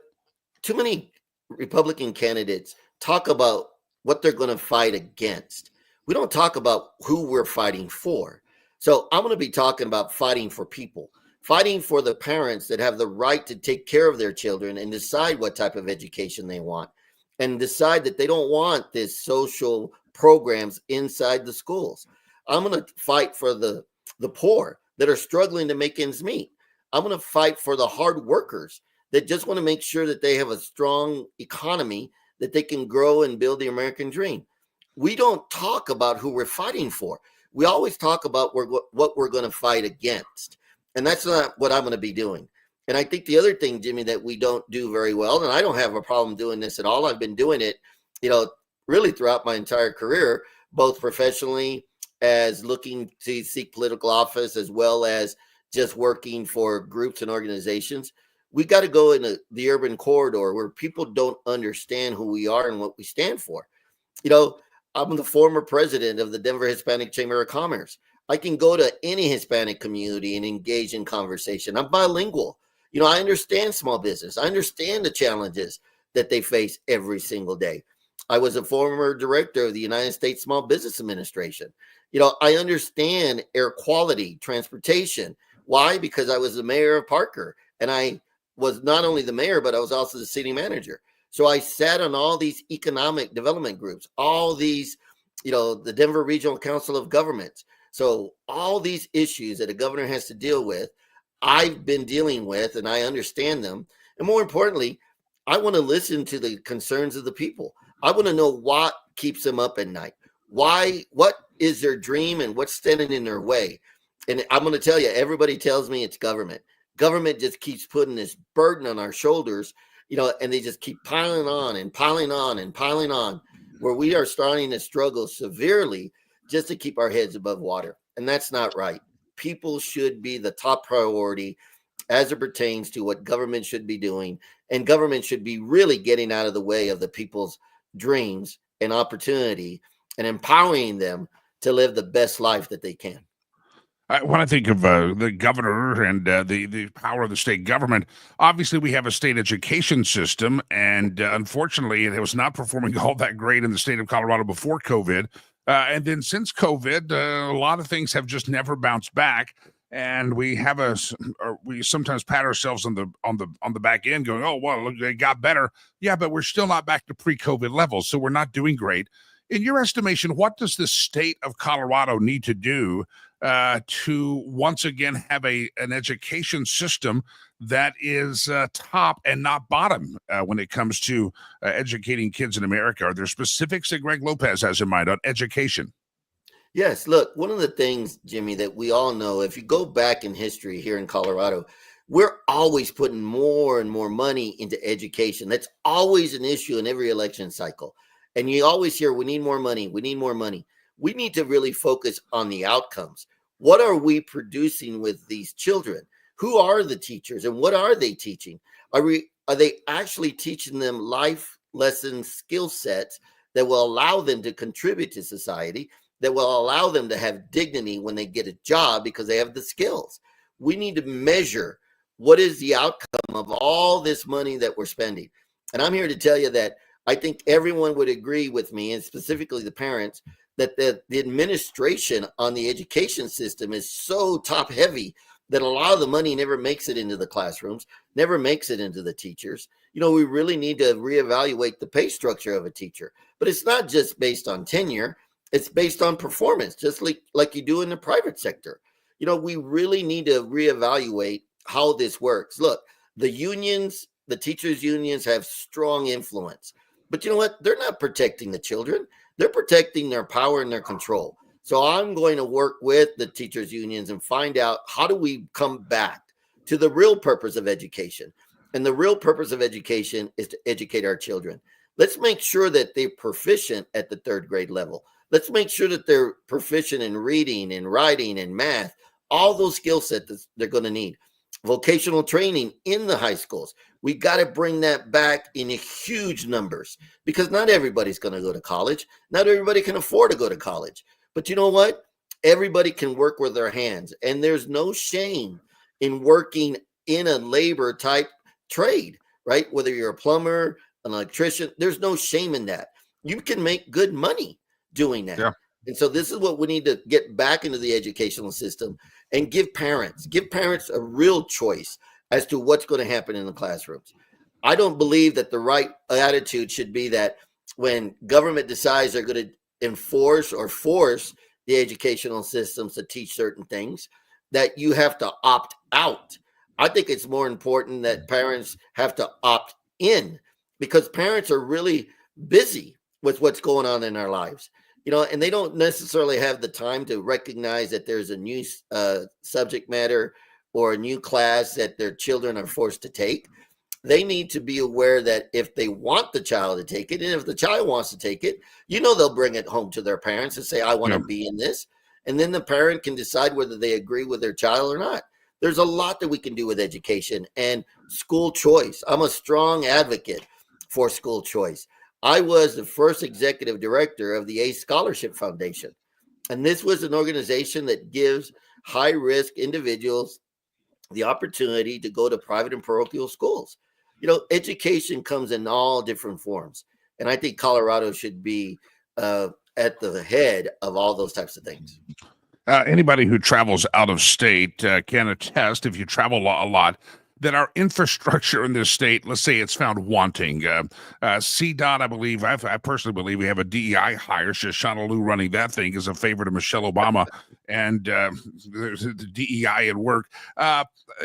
too many Republican candidates talk about what they're going to fight against. We don't talk about who we're fighting for. So I'm going to be talking about fighting for people, fighting for the parents that have the right to take care of their children and decide what type of education they want, and decide that they don't want this social programs inside the schools. I'm going to fight for the poor that are struggling to make ends meet. I'm going to fight for the hard workers that just want to make sure that they have a strong economy, that they can grow and build the American dream. We don't talk about who we're fighting for. We always talk about what we're going to fight against. And that's not what I'm going to be doing. And I think the other thing, Jimmy, that we don't do very well, and I don't have a problem doing this at all. I've been doing it, really throughout my entire career, both professionally as looking to seek political office, as well as just working for groups and organizations. We got to go in the urban corridor where people don't understand who we are and what we stand for. I'm the former president of the Denver Hispanic Chamber of Commerce. I can go to any Hispanic community and engage in conversation. I'm bilingual. I understand small business. I understand the challenges that they face every single day. I was a former director of the United States Small Business Administration. I understand air quality, transportation. Why? Because I was the mayor of Parker, and I was not only the mayor, but I was also the city manager. So I sat on all these economic development groups, all these, the Denver Regional Council of Governments. So all these issues that a governor has to deal with, I've been dealing with, and I understand them. And more importantly, I want to listen to the concerns of the people. I want to know what keeps them up at night. What is their dream and what's standing in their way? And I'm going to tell you, everybody tells me it's government. Government just keeps putting this burden on our shoulders, and they just keep piling on and piling on and piling on, where we are starting to struggle severely just to keep our heads above water. And that's not right. People should be the top priority as it pertains to what government should be doing. And government should be really getting out of the way of the people's dreams and opportunity and empowering them to live the best life that they can. When I think of the governor and the power of the state government, obviously we have a state education system, and unfortunately it was not performing all that great in the state of Colorado before COVID. And then since COVID, a lot of things have just never bounced back. And we sometimes pat ourselves on the back end, going, "Oh well, look, they got better." Yeah, but we're still not back to pre-COVID levels, so we're not doing great. In your estimation, what does the state of Colorado need to do to once again have an education system that is top and not bottom when it comes to educating kids in America? Are there specifics that Greg Lopez has in mind on education? Yes. Look, one of the things, Jimmy, that we all know, if you go back in history here in Colorado, we're always putting more and more money into education. That's always an issue in every election cycle. And you always hear, we need more money. We need more money. We need to really focus on the outcomes. What are we producing with these children? Who are the teachers and what are they teaching? Are they actually teaching them life lesson skill sets that will allow them to contribute to society, that will allow them to have dignity when they get a job because they have the skills? We need to measure what is the outcome of all this money that we're spending. And I'm here to tell you that I think everyone would agree with me, and specifically the parents, that the administration on the education system is so top heavy that a lot of the money never makes it into the classrooms, never makes it into the teachers. We really need to reevaluate the pay structure of a teacher. But it's not just based on tenure. It's based on performance, just like you do in the private sector. We really need to reevaluate how this works. Look, the unions, the teachers' unions have strong influence. But you know what? They're not protecting the children. They're protecting their power and their control. So I'm going to work with the teachers' unions and find out, how do we come back to the real purpose of education? And the real purpose of education is to educate our children. Let's make sure that they're proficient at the 3rd grade level. Let's make sure that they're proficient in reading and writing and math, all those skill sets that they're going to need. Vocational training in the high schools. We got to bring that back in huge numbers, because not everybody's going to go to college. Not everybody can afford to go to college. But you know what? Everybody can work with their hands. And there's no shame in working in a labor type trade, right? Whether you're a plumber, an electrician, there's no shame in that. You can make good money doing that. Yeah. And so this is what we need to get back into the educational system and give parents a real choice as to what's going to happen in the classrooms. I don't believe that the right attitude should be that when government decides they're going to enforce or force the educational systems to teach certain things, that you have to opt out. I think it's more important that parents have to opt in, because parents are really busy with what's going on in their lives. And they don't necessarily have the time to recognize that there's a new subject matter or a new class that their children are forced to take. They need to be aware that if they want the child to take it, and if the child wants to take it, they'll bring it home to their parents and say, I want to be in this. And then the parent can decide whether they agree with their child or not. There's a lot that we can do with education and school choice. I'm a strong advocate for school choice. I was the first executive director of the ACE Scholarship Foundation. And this was an organization that gives high-risk individuals the opportunity to go to private and parochial schools. Education comes in all different forms. And I think Colorado should be at the head of all those types of things. Anybody who travels out of state can attest, if you travel a lot, that our infrastructure in this state, let's say it's found wanting. CDOT, I believe, I personally believe we have a DEI hire. Shoshana Liu running that thing is a favorite of Michelle Obama, and there's the DEI at work.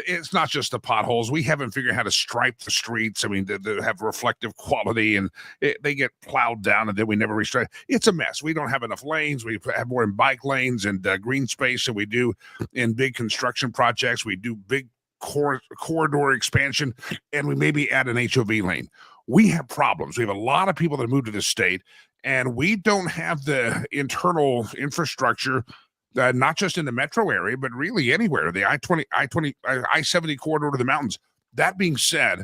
It's not just the potholes. We haven't figured out how to stripe the streets. I mean, they have reflective quality, and they get plowed down, and then we never restripe. It's a mess. We don't have enough lanes. We have more in bike lanes and green space than we do in big construction projects. We do big corridor expansion, and we maybe add an HOV lane. We have problems. We have a lot of people that moved to this state, and we don't have the internal infrastructure, not just in the metro area, but really anywhere. The I-70 corridor to the mountains. That being said,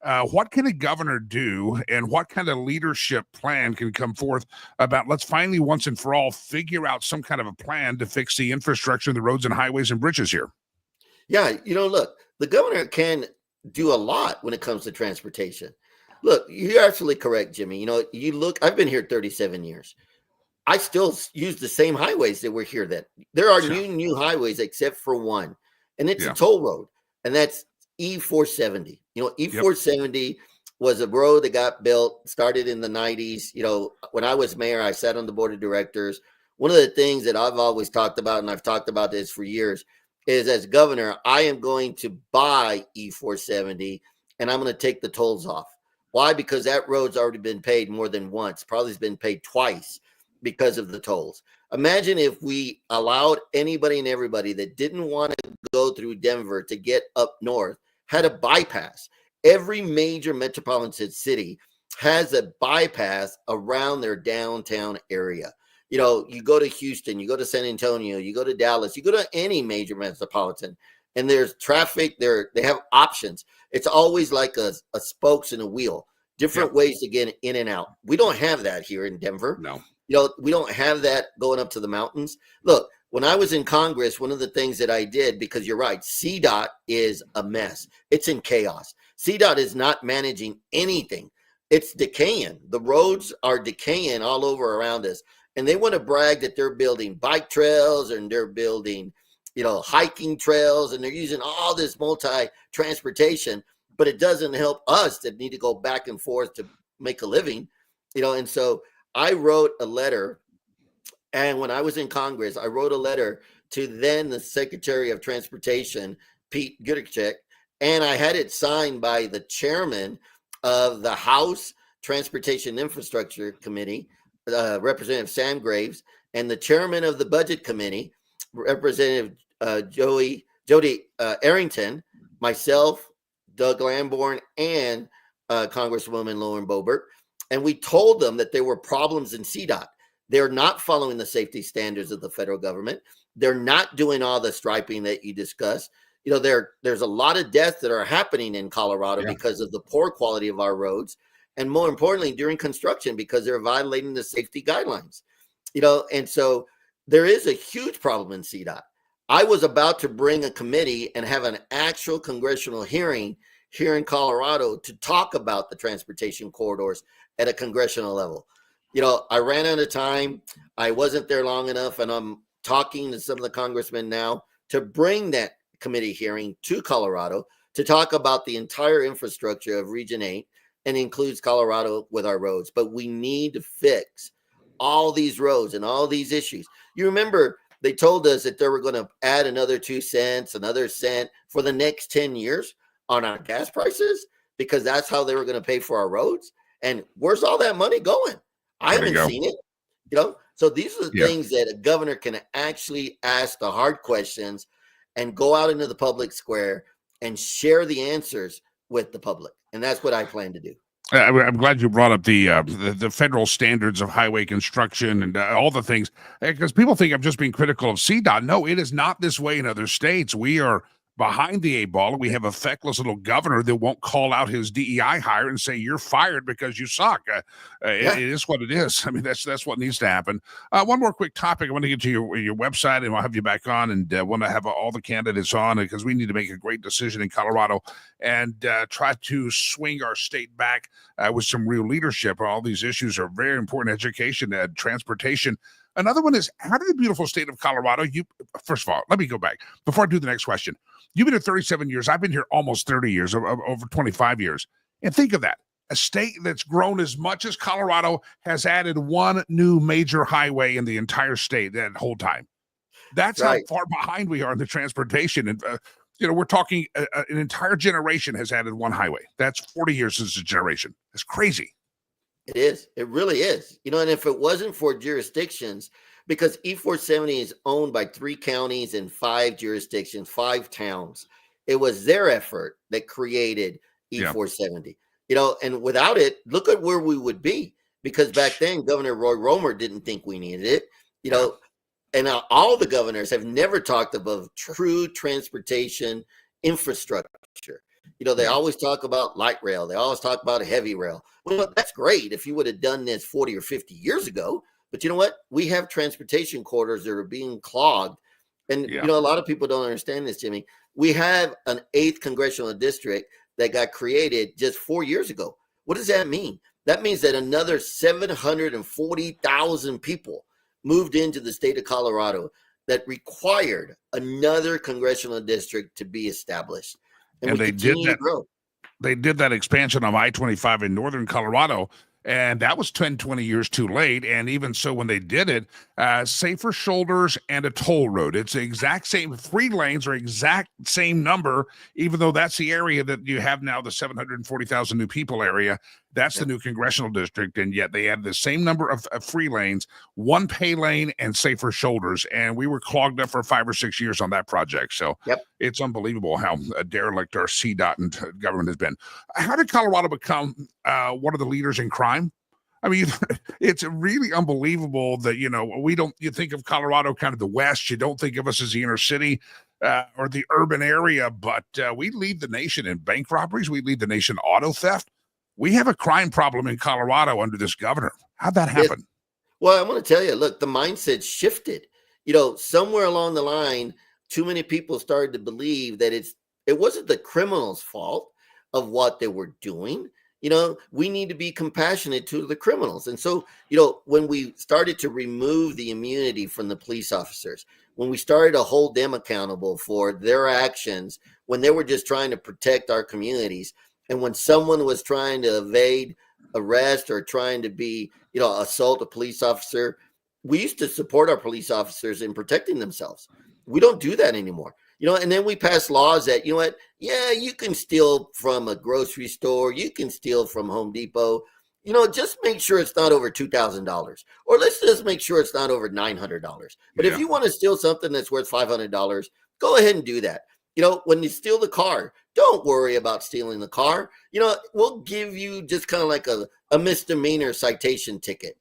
what can a governor do, and what kind of leadership plan can come forth about, let's finally once and for all figure out some kind of a plan to fix the infrastructure, the roads and highways and bridges here? Yeah, look, the governor can do a lot when it comes to transportation. Look, you're absolutely correct, Jimmy. I've been here 37 years. I still use the same highways that were here then. There are new highways except for one, and it's a toll road, and that's E470. E470 was a road that got built, started in the 90s. When I was mayor, I sat on the board of directors. One of the things that I've always talked about, and I've talked about this for years, is as governor, I am going to buy E470 and I'm going to take the tolls off. Why? Because that road's already been paid more than once. Probably has been paid twice because of the tolls. Imagine if we allowed anybody and everybody that didn't want to go through Denver to get up north, had a bypass. Every major metropolitan city has a bypass around their downtown area. You go to Houston, you go to San Antonio, you go to Dallas, you go to any major metropolitan, and there's traffic there. They have options. It's always like a spokes in a wheel, different ways to get in and out. We don't have that here in Denver. No. We don't have that going up to the mountains. Look, when I was in Congress, one of the things that I did, because you're right, CDOT is a mess. It's in chaos. CDOT is not managing anything. It's decaying. The roads are decaying all over around us. And they want to brag that they're building bike trails and they're building, hiking trails, and they're using all this multi-transportation, but it doesn't help us that need to go back and forth to make a living, and so I wrote a letter. And when I was in Congress, I wrote a letter to then the Secretary of Transportation, Pete Buttigieg, and I had it signed by the chairman of the House Transportation Infrastructure Committee, Representative Sam Graves, and the chairman of the Budget Committee, Representative Jody Arrington, myself, Doug Lamborn, and Congresswoman Lauren Boebert. And we told them that there were problems in CDOT. They're not following the safety standards of the federal government. They're not doing all the striping that you discussed. There's a lot of deaths that are happening in Colorado because of the poor quality of our roads. And more importantly, during construction, because they're violating the safety guidelines. And so there is a huge problem in CDOT. I was about to bring a committee and have an actual congressional hearing here in Colorado to talk about the transportation corridors at a congressional level. I ran out of time. I wasn't there long enough, and I'm talking to some of the congressmen now to bring that committee hearing to Colorado to talk about the entire infrastructure of Region 8 and includes Colorado with our roads. But we need to fix all these roads and all these issues. You remember they told us that they were going to add another 2 cents, another cent for the next 10 years on our gas prices because that's how they were going to pay for our roads. And where's all that money going? I haven't seen it, So these are the things that a governor can actually ask the hard questions and go out into the public square and share the answers with the public. And that's what I plan to do. I'm glad you brought up the federal standards of highway construction and all the things, because people think I'm just being critical of CDOT. No, it is not this way in other states. We are behind the 8 ball. We have a feckless little governor that won't call out his DEI hire and say you're fired because you suck. It is what it is. I mean, that's what needs to happen. One more quick topic. I want to get to your website, and I'll have you back on, and want to have all the candidates on because we need to make a great decision in Colorado and try to swing our state back with some real leadership. All these issues are very important: education, transportation. Another one is, how did the beautiful state of Colorado, first of all, let me go back before I do the next question. You've been here 37 years. I've been here almost 30 years, over 25 years. And think of that. A state that's grown as much as Colorado has added one new major highway in the entire state that whole time. That's right. How far behind we are in the transportation. And, we're talking an entire generation has added one highway. That's 40 years since a generation. It's crazy. It is. It really is. And if it wasn't for jurisdictions, because E470 is owned by 3 counties and 5 jurisdictions, 5 towns. It was their effort that created E470. And without it, look at where we would be. Because back then, Governor Roy Romer didn't think we needed it. And all the governors have never talked about true transportation infrastructure. They always talk about light rail. They always talk about heavy rail. Well, that's great if you would have done this 40 or 50 years ago. But you know what? We have transportation corridors that are being clogged. And, a lot of people don't understand this, Jimmy. We have an 8th congressional district that got created just 4 years ago. What does that mean? That means that another 740,000 people moved into the state of Colorado that required another congressional district to be established. And they did that. They did that expansion of I-25 in northern Colorado. And that was 10, 20 years too late. And even so, when they did it, safer shoulders and a toll road. It's the exact same, 3 lanes are exact same number, even though that's the area that you have now, the 740,000 new people area. That's the new congressional district. And yet they had the same number of free lanes, 1 pay lane and safer shoulders. And we were clogged up for 5 or 6 years on that project. So it's unbelievable how derelict our CDOT and government has been. How did Colorado become one of the leaders in crime? I mean, it's really unbelievable that, you think of Colorado kind of the West. You don't think of us as the inner city or the urban area, but we lead the nation in bank robberies. We lead the nation in auto theft. We have a crime problem in Colorado under this governor. How'd that happen? Well, I want to tell you, look, the mindset shifted. Somewhere along the line, too many people started to believe that it wasn't the criminals' fault of what they were doing. We need to be compassionate to the criminals. And so, when we started to remove the immunity from the police officers, when we started to hold them accountable for their actions, when they were just trying to protect our communities, and when someone was trying to evade arrest or trying to be, assault a police officer, we used to support our police officers in protecting themselves. We don't do that anymore. And then we pass laws that, yeah, you can steal from a grocery store, you can steal from Home Depot, just make sure it's not over $2,000, or let's just make sure it's not over $900. But if you want to steal something that's worth $500, go ahead and do that. When you steal the car, don't worry about stealing the car. We'll give you just kind of like a misdemeanor citation ticket.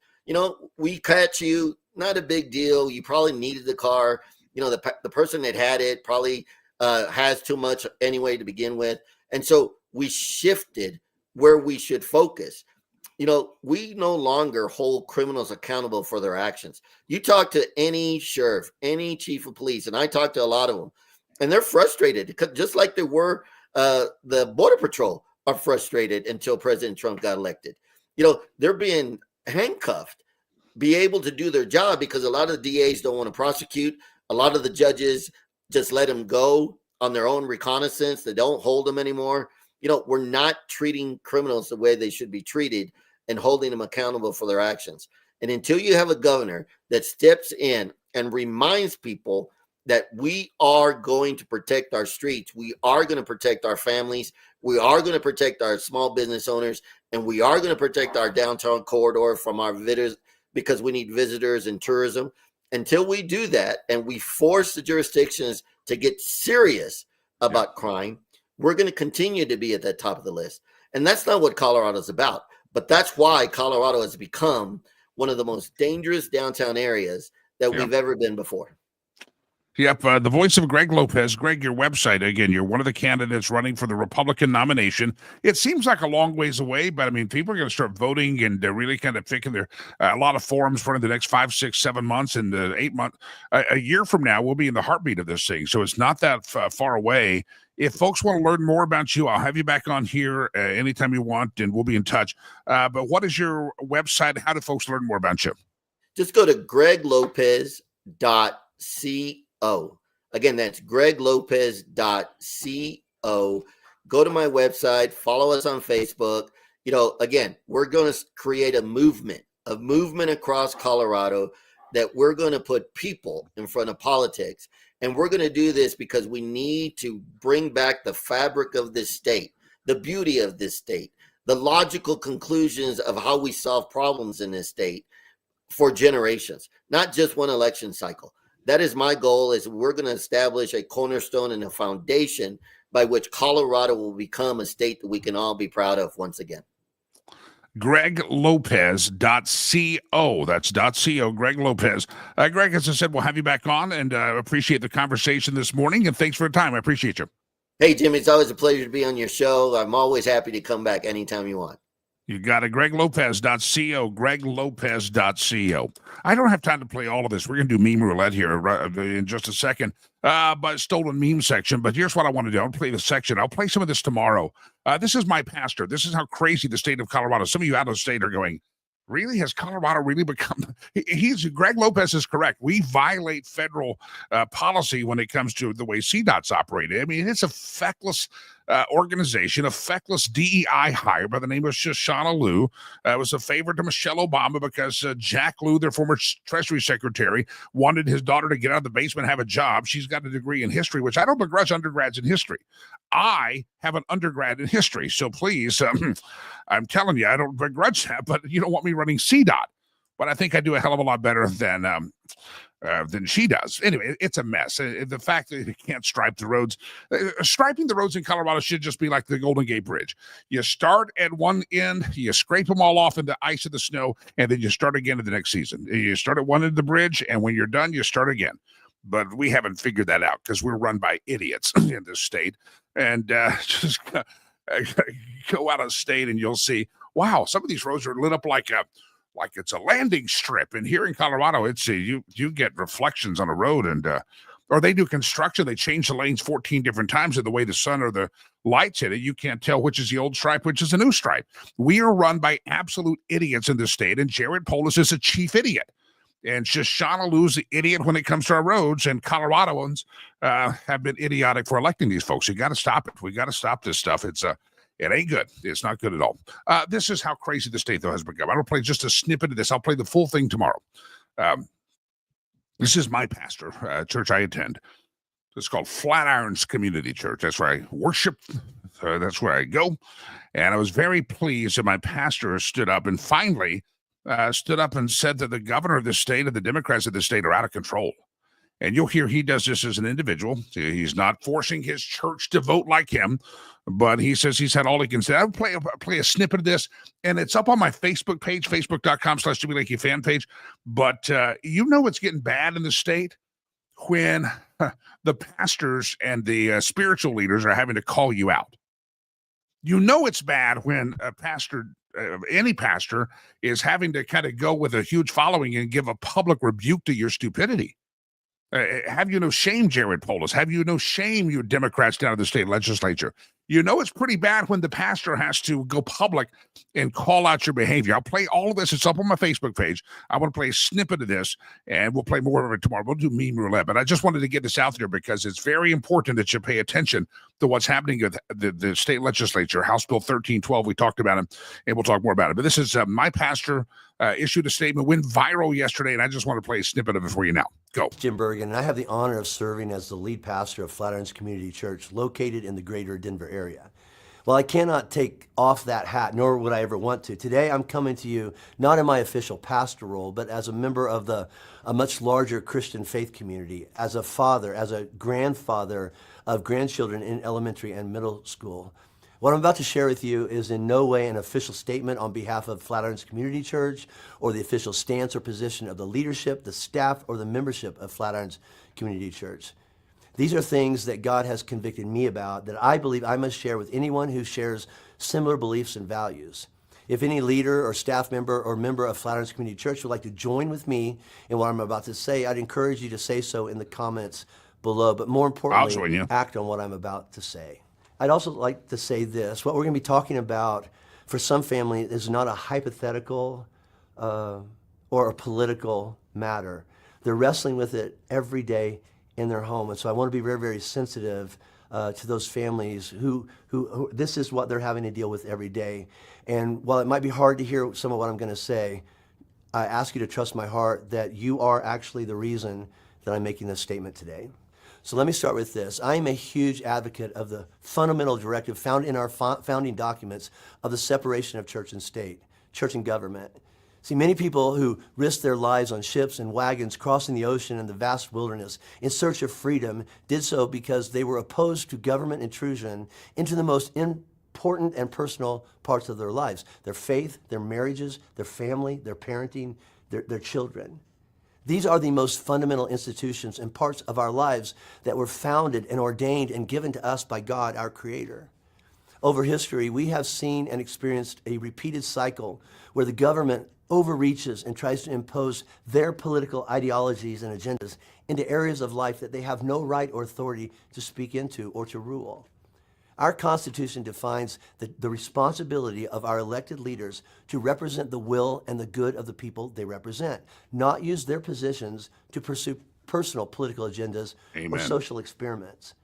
We catch you, not a big deal. You probably needed the car. The person that had it probably has too much anyway to begin with. And so we shifted where we should focus. We no longer hold criminals accountable for their actions. You talk to any sheriff, any chief of police, and I talked to a lot of them, and they're frustrated, just like they were. The Border Patrol are frustrated until President Trump got elected. They're being handcuffed, be able to do their job because a lot of the DAs don't want to prosecute. A lot of the judges just let them go on their own reconnaissance. They don't hold them anymore. We're not treating criminals the way they should be treated and holding them accountable for their actions. And until you have a governor that steps in and reminds people that we are going to protect our streets, we are going to protect our families, we are going to protect our small business owners, and we are going to protect our downtown corridor from our visitors, because we need visitors and tourism. Until we do that and we force the jurisdictions to get serious about crime, we're going to continue to be at the top of the list. And that's not what Colorado's about. But that's why Colorado has become one of the most dangerous downtown areas that we've ever been before. Yep, the voice of Greg Lopez. Greg, your website, again, you're one of the candidates running for the Republican nomination. It seems like a long ways away, but I mean, people are going to start voting and really kind of picking their a lot of forums for the next 5, 6, 7 months and 8 months. A year from now, we'll be in the heartbeat of this thing. So it's not that far away. If folks want to learn more about you, I'll have you back on here anytime you want, and we'll be in touch. But what is your website? How do folks learn more about you? Just go to greglopez.co. Again, that's greglopez.co. Go to my website, follow us on Facebook. Again, we're going to create a movement across Colorado that we're going to put people in front of politics. And we're going to do this because we need to bring back the fabric of this state, the beauty of this state, the logical conclusions of how we solve problems in this state for generations, not just one election cycle. That is my goal, is we're going to establish a cornerstone and a foundation by which Colorado will become a state that we can all be proud of once again. greglopez.co. That's .co, Greg Lopez. Greg, as I said, we'll have you back on, and appreciate the conversation this morning, and thanks for your time. I appreciate you. Hey, Jimmy, it's always a pleasure to be on your show. I'm always happy to come back anytime you want. You got it. greglopez.co, greglopez.co. I don't have time to play all of this. We're going to do meme roulette here in just a second, but stolen meme section. But here's what I want to do. I'll play the section. I'll play some of this tomorrow. This is my pastor. This is how crazy the state of Colorado. Some of you out of the state are going, really? Has Colorado really become... Greg Lopez is correct. We violate federal policy when it comes to the way CDOT's operated. I mean, it's a feckless organization, a feckless DEI hire by the name of Shoshana Liu. Was a favor to Michelle Obama because Jack Liu, their former Treasury Secretary, wanted his daughter to get out of the basement and have a job. She's got a degree in history, which I don't begrudge undergrads in history. I have an undergrad in history. So please, I'm telling you, I don't begrudge that, but you don't want me running CDOT. But I think I do a hell of a lot better than she does. Anyway, it's a mess. The fact that you can't stripe the roads, striping the roads in Colorado should just be like the Golden Gate Bridge. You start at one end, you scrape them all off into ice and the snow, and then you start again in the next season. You start at one end of the bridge, and when you're done, you start again. But we haven't figured that out because we're run by idiots in this state. And just go out of state and you'll see, wow, some of these roads are lit up like it's a landing strip. And here in Colorado, it's you get reflections on a road, and Or they do construction, they change the lanes 14 different times, and the way the sun or the lights hit it, you can't tell which is the old stripe, which is the new stripe. We are run by absolute idiots in this state, and Jared Polis is a chief idiot. And Shoshana Lou's the idiot when it comes to our roads, and Coloradoans have been idiotic for electing these folks. You got to stop it. We got to stop this stuff. It ain't good. It's not good at all. This is how crazy the state, though, has become. I don't play just a snippet of this. I'll play the full thing tomorrow. This is my pastor, church I attend. It's called Flatirons Community Church. That's where I worship. That's where I go. And I was very pleased that my pastor stood up and finally stood up and said that the governor of the state and the Democrats of the state are out of control. And you'll hear he does this as an individual. He's not forcing his church to vote like him, but he says he's had all he can say. I'll play a snippet of this, and it's up on my Facebook page, facebook.com/Jimmy Lakey fan page. But you know it's getting bad in the state when the pastors and the spiritual leaders are having to call you out. You know it's bad when a pastor, any pastor, is having to kind of go with a huge following and give a public rebuke to your stupidity. Have you no shame, Jared Polis? Have you no shame, you Democrats down in the state legislature? You know it's pretty bad when the pastor has to go public and call out your behavior. I'll play all of this. It's up on my Facebook page. I want to play a snippet of this, and we'll play more of it tomorrow. We'll do meme roulette, but I just wanted to get this out there because it's very important that you pay attention to what's happening at the state legislature. House Bill 1312, we talked about it, and we'll talk more about it. But this is my pastor issued a statement, went viral yesterday, and I just want to play a snippet of it for you now. Go. Jim Bergen, and I have the honor of serving as the lead pastor of Flatirons Community Church, located in the greater Denver area. Well, I cannot take off that hat, nor would I ever want to. Today, I'm coming to you not in my official pastor role, but as a member of a much larger Christian faith community, as a father, as a grandfather of grandchildren in elementary and middle school. What I'm about to share with you is in no way an official statement on behalf of Flatirons Community Church or the official stance or position of the leadership, the staff, or the membership of Flatirons Community Church. These are things that God has convicted me about that I believe I must share with anyone who shares similar beliefs and values. If any leader or staff member or member of Flatirons Community Church would like to join with me in what I'm about to say, I'd encourage you to say so in the comments below, but more importantly, act on what I'm about to say. I'd also like to say this. What we're going to be talking about for some family is not a hypothetical or a political matter. They're wrestling with it every day in their home. And so I want to be very, very sensitive to those families who this is what they're having to deal with every day. And while it might be hard to hear some of what I'm going to say, I ask you to trust my heart that you are actually the reason that I'm making this statement today. So let me start with this. I am a huge advocate of the fundamental directive found in our founding documents of the separation of church and state, church and government. See, many people who risked their lives on ships and wagons crossing the ocean and the vast wilderness in search of freedom did so because they were opposed to government intrusion into the most important and personal parts of their lives, their faith, their marriages, their family, their parenting, their children. These are the most fundamental institutions and parts of our lives that were founded and ordained and given to us by God, our Creator. Over history, we have seen and experienced a repeated cycle where the government overreaches and tries to impose their political ideologies and agendas into areas of life that they have no right or authority to speak into or to rule. Our Constitution defines the responsibility of our elected leaders to represent the will and the good of the people they represent, not use their positions to pursue personal political agendas or social experiments.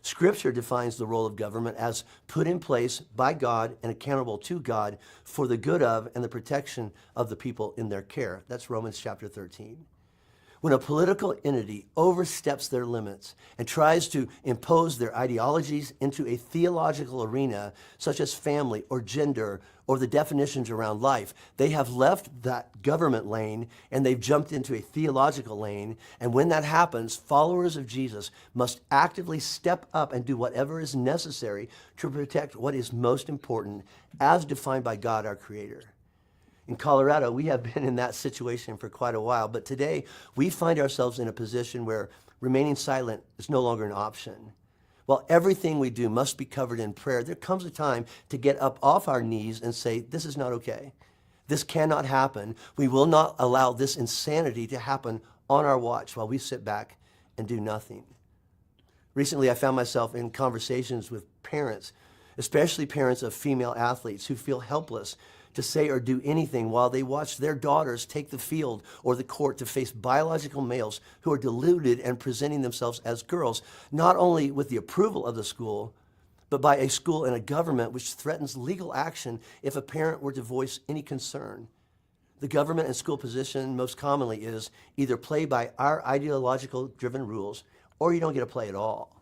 Scripture defines the role of government as put in place by God and accountable to God for the good of and the protection of the people in their care. That's Romans chapter 13. When a political entity oversteps their limits and tries to impose their ideologies into a theological arena, such as family or gender or the definitions around life, they have left that government lane and they've jumped into a theological lane. And when that happens, followers of Jesus must actively step up and do whatever is necessary to protect what is most important as defined by God, our Creator. In Colorado, we have been in that situation for quite a while, but today we find ourselves in a position where remaining silent is no longer an option. While everything we do must be covered in prayer, there comes a time to get up off our knees and say, this is not okay. This cannot happen. We will not allow this insanity to happen on our watch while we sit back and do nothing. Recently, I found myself in conversations with parents, especially parents of female athletes, who feel helpless to say or do anything while they watch their daughters take the field or the court to face biological males who are deluded and presenting themselves as girls, not only with the approval of the school, but by a school and a government which threatens legal action if a parent were to voice any concern. The government and school position most commonly is either play by our ideological driven rules or you don't get to play at all.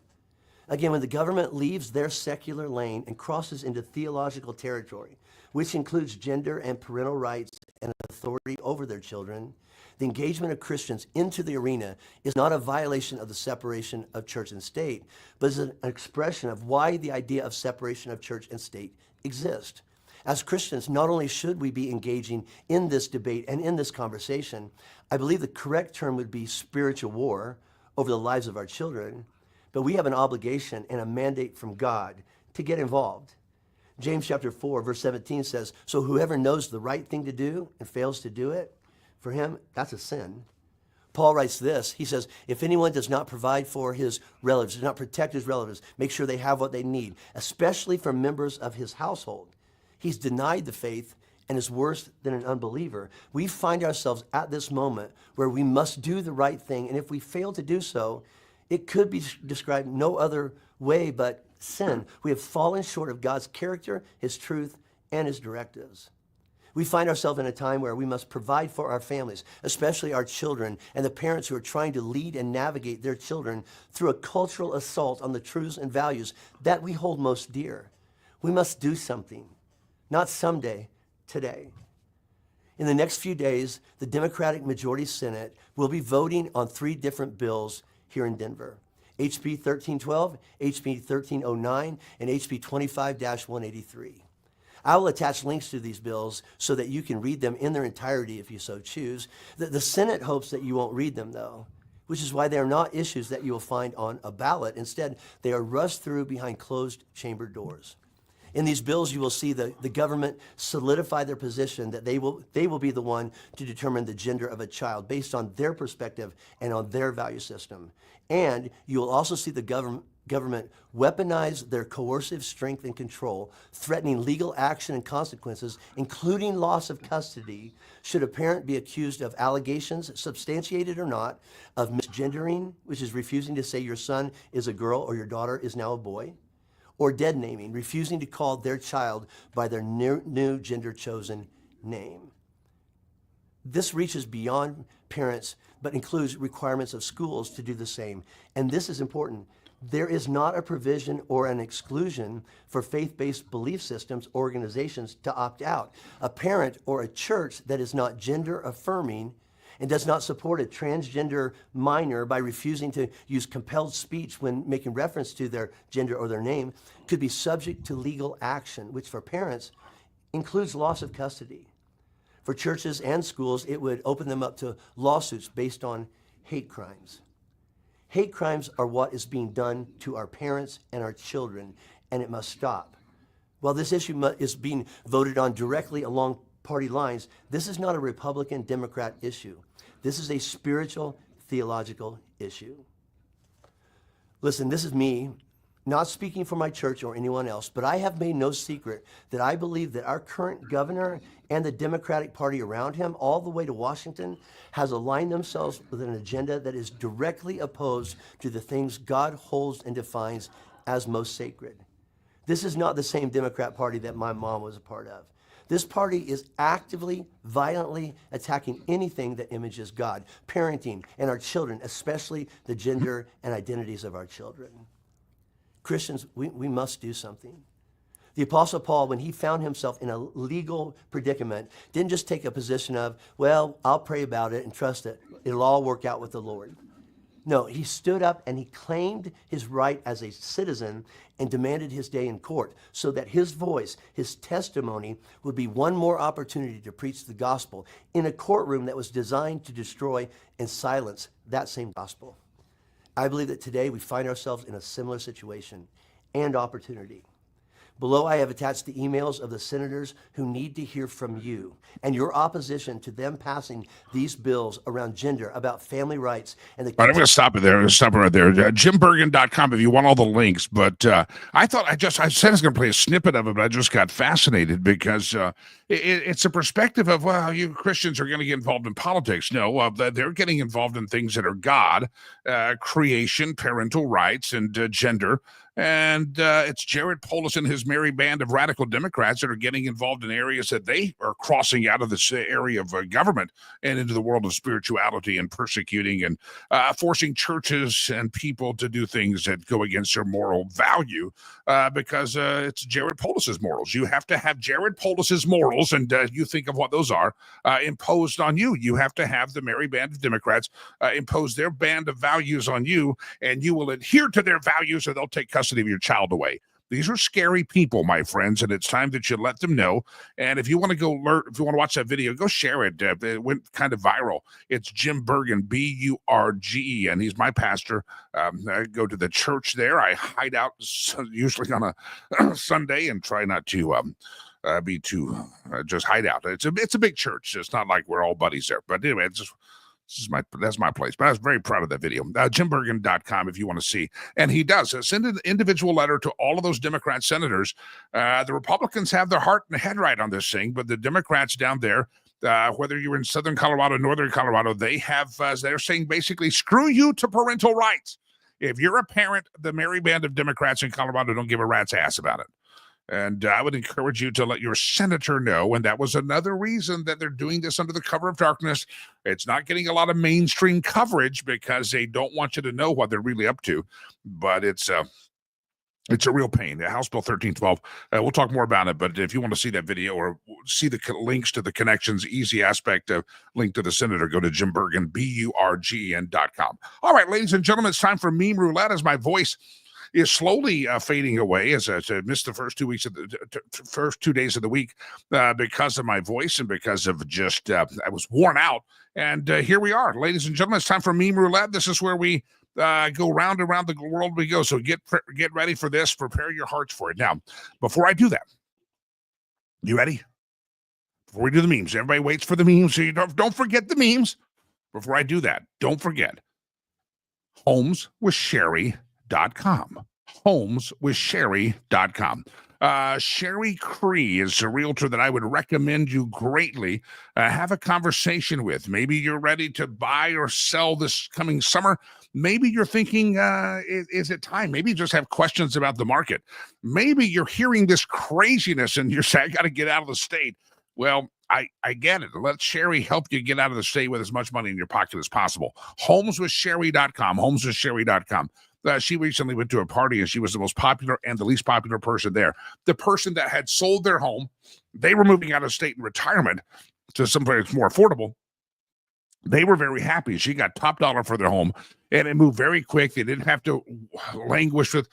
Again, when the government leaves their secular lane and crosses into theological territory, which includes gender and parental rights and authority over their children, the engagement of Christians into the arena is not a violation of the separation of church and state, but is an expression of why the idea of separation of church and state exists. As Christians, not only should we be engaging in this debate and in this conversation, I believe the correct term would be spiritual war over the lives of our children, but we have an obligation and a mandate from God to get involved. James chapter 4, verse 17 says, so whoever knows the right thing to do and fails to do it, for him, that's a sin. Paul writes this, he says, if anyone does not provide for his relatives, does not protect his relatives, make sure they have what they need, especially for members of his household, he's denied the faith and is worse than an unbeliever. We find ourselves at this moment where we must do the right thing, and if we fail to do so, it could be described no other way but sin. We have fallen short of God's character, his truth, and his directives. We find ourselves in a time where we must provide for our families, especially our children, and the parents who are trying to lead and navigate their children through a cultural assault on the truths and values that we hold most dear. We must do something, not someday, today. In the next few days, the Democratic Majority Senate will be voting on 3 different bills here in Denver. HB 1312, HB 1309, and HB 25-183. I will attach links to these bills so that you can read them in their entirety if you so choose. The Senate hopes that you won't read them, though, which is why they are not issues that you will find on a ballot. Instead, they are rushed through behind closed chamber doors. In these bills, you will see the government solidify their position that they will be the one to determine the gender of a child based on their perspective and on their value system. And you will also see the government weaponize their coercive strength and control, threatening legal action and consequences, including loss of custody, should a parent be accused of allegations, substantiated or not, of misgendering, which is refusing to say your son is a girl or your daughter is now a boy, or dead naming, refusing to call their child by their new gender-chosen name. This reaches beyond parents, but includes requirements of schools to do the same. And this is important. There is not a provision or an exclusion for faith-based belief systems, organizations to opt out. A parent or a church that is not gender-affirming and does not support a transgender minor by refusing to use compelled speech when making reference to their gender or their name could be subject to legal action, which for parents includes loss of custody. For churches and schools, it would open them up to lawsuits based on hate crimes. Hate crimes are what is being done to our parents and our children, and it must stop. While this issue is being voted on directly along party lines, this is not a Republican-Democrat issue. This is a spiritual, theological issue. Listen, this is me, not speaking for my church or anyone else, but I have made no secret that I believe that our current governor and the Democratic Party around him, all the way to Washington, has aligned themselves with an agenda that is directly opposed to the things God holds and defines as most sacred. This is not the same Democrat Party that my mom was a part of. This party is actively, violently attacking anything that images God, parenting, and our children, especially the gender and identities of our children. Christians, we must do something. The Apostle Paul, when he found himself in a legal predicament, didn't just take a position of, well, I'll pray about it and trust that it'll all work out with the Lord. No, he stood up and he claimed his right as a citizen and demanded his day in court so that his voice, his testimony, would be one more opportunity to preach the gospel in a courtroom that was designed to destroy and silence that same gospel. I believe that today we find ourselves in a similar situation and opportunity. Below, I have attached the emails of the senators who need to hear from you and your opposition to them passing these bills around gender, about family rights, and the... All right, I'm going to stop it there. Stop it right there. JimBergen.com if you want all the links. But I thought I said I was going to play a snippet of it, but I just got fascinated because it's a perspective of, well, you Christians are going to get involved in politics. No, they're getting involved in things that are God, creation, parental rights, and gender. And it's Jared Polis and his merry band of radical Democrats that are getting involved in areas that they are crossing out of this area of government and into the world of spirituality and persecuting and forcing churches and people to do things that go against their moral value because it's Jared Polis's morals. You have to have Jared Polis's morals, and you think of what those are, imposed on you. You have to have the merry band of Democrats impose their band of values on you, and you will adhere to their values or they'll take custody of your child away. These are scary people, my friends, and it's time that you let them know. And if you want to go learn, if you want to watch that video, go share it. It went kind of viral. It's Jim Bergen, Burge, and he's my pastor. I go to the church there. I hide out usually on a Sunday and try not to be too just hide out. It's a big church. It's not like we're all buddies there. But anyway, that's my place. But I was very proud of that video. JimBergen.com if you want to see. And he does send an individual letter to all of those Democrat senators. The Republicans have their heart and head right on this thing, but the Democrats down there, whether you're in Southern Colorado, Northern Colorado, they have, they're saying basically, screw you to parental rights. If you're a parent, the merry band of Democrats in Colorado don't give a rat's ass about it. And I would encourage you to let your senator know. And that was another reason that they're doing this under the cover of darkness. It's not getting a lot of mainstream coverage because they don't want you to know what they're really up to. But it's a real pain. House Bill 1312. We'll talk more about it. But if you want to see that video or see the links to the connections, easy aspect of link to the senator, go to Jim Bergen, Burgen.com. All right, ladies and gentlemen, it's time for Meme Roulette as my voice is slowly fading away as I missed the first 2 weeks of the first 2 days of the week because of my voice and because of just I was worn out. And here we are, ladies and gentlemen. It's time for Meme Roulette. This is where we go round and round the world we go. So get ready for this. Prepare your hearts for it. Now, before I do that, you ready? Before we do the memes, everybody waits for the memes. So you don't forget the memes. Before I do that, don't forget HomesWithSherry.com. HomesWithSherry.com. Sherry Cree is a realtor that I would recommend you greatly have a conversation with. Maybe you're ready to buy or sell this coming summer. Maybe you're thinking, is it time? Maybe you just have questions about the market. Maybe you're hearing this craziness and you're saying, I got to get out of the state. Well, I get it. Let Sherry help you get out of the state with as much money in your pocket as possible. HomesWithSherry.com. HomesWithSherry.com. She recently went to a party and she was the most popular and the least popular person there. The person that had sold their home, they were moving out of state in retirement to someplace more affordable. They were very happy. She got top dollar for their home and it moved very quick. They didn't have to languish with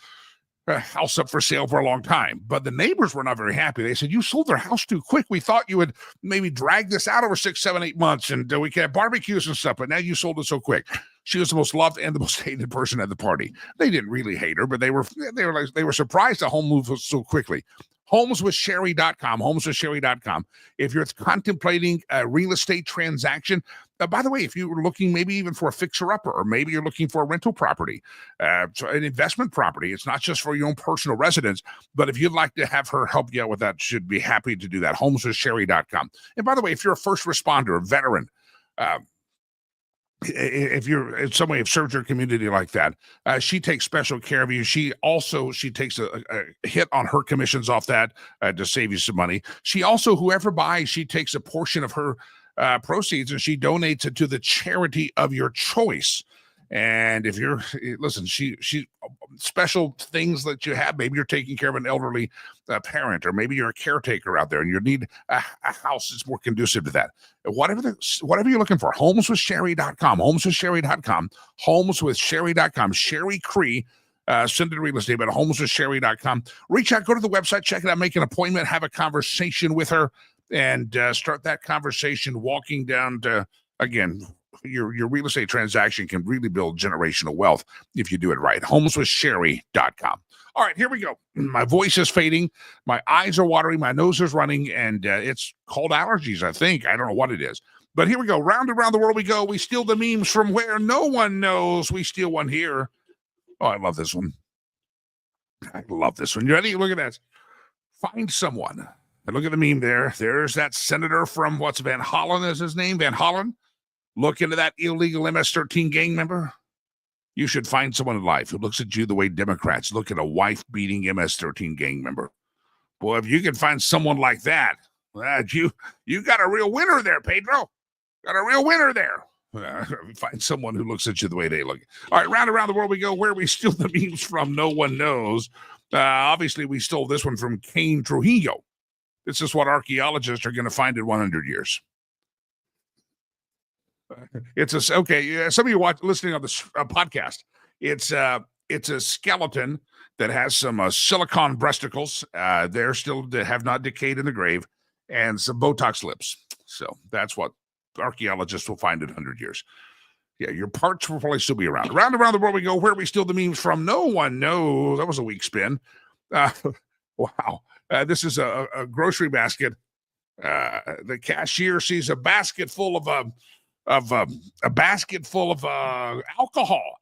a house up for sale for a long time. But the neighbors were not very happy. They said, you sold their house too quick. We thought you would maybe drag this out over 6, 7, 8 months and we could have barbecues and stuff, but now you sold it so quick. She was the most loved and the most hated person at the party. They didn't really hate her, but they were surprised the home moved so quickly. HomesWithSherry.com, HomesWithSherry.com. If you're contemplating a real estate transaction, by the way, if you're looking maybe even for a fixer-upper, or maybe you're looking for a rental property, so an investment property, it's not just for your own personal residence, but if you'd like to have her help you out with that, should be happy to do that. HomesWithSherry.com. And by the way, if you're a first responder, a veteran, if you're in some way have served your community like that, she takes special care of you. She takes a hit on her commissions off that to save you some money. She also, whoever buys, she takes a portion of her proceeds and she donates it to the charity of your choice. And if you're, listen, she special things that you have, maybe you're taking care of an elderly parent, or maybe you're a caretaker out there and you need a house that's more conducive to that. Whatever you're looking for, HomesWithSherry.com, HomesWithSherry.com, HomesWithSherry.com. Sherry Cree, Syndicate Real Estate, but HomesWithSherry.com. Reach out, go to the website, check it out, make an appointment, have a conversation with her, and start that conversation walking down to, again, your real estate transaction can really build generational wealth if you do it right. Homeswithsherry.com. All right, here we go. My voice is fading. My eyes are watering. My nose is running, and it's called allergies, I think. I don't know what it is. But here we go. Round and round the world we go. We steal the memes from where no one knows. We steal one here. Oh, I love this one. I love this one. You ready? Look at that. Find someone. And look at the meme there. There's that senator from Van Hollen is his name? Van Hollen. Look into that illegal MS-13 gang member. You should find someone in life who looks at you the way Democrats look at a wife-beating MS-13 gang member. Boy, if you can find someone like that, you got a real winner there, Pedro. Got a real winner there. Find someone who looks at you the way they look. All right, round around the world we go. Where we steal the memes from, no one knows. Obviously, we stole this one from Cain Trujillo. This is what archaeologists are going to find in 100 years. Okay. Some of you listening on this podcast. It's a skeleton that has some silicone breasticles. They're still have not decayed in the grave, and some Botox lips. So that's what archaeologists will find in 100 years. Yeah, your parts will probably still be around. Round around the world we go. Where we steal the memes from, no one knows. That was a weak spin. Wow. This is a grocery basket. The cashier sees a basket full of alcohol,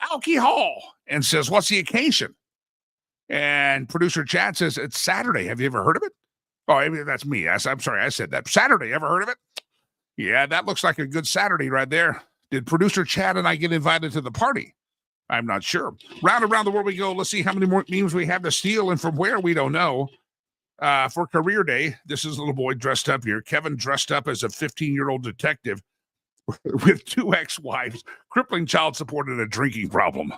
and says, "What's the occasion?" And producer Chad says, "It's Saturday. Have you ever heard of it?" Oh, maybe that's me. I'm sorry, I said that. Saturday. Ever heard of it? Yeah, that looks like a good Saturday right there. Did producer Chad and I get invited to the party? I'm not sure. Round around the world we go. Let's see how many more memes we have to steal and from where we don't know. For career day, this is a little boy dressed up here. Kevin dressed up as a 15-year-old detective with 2 ex-wives, crippling child support, and a drinking problem.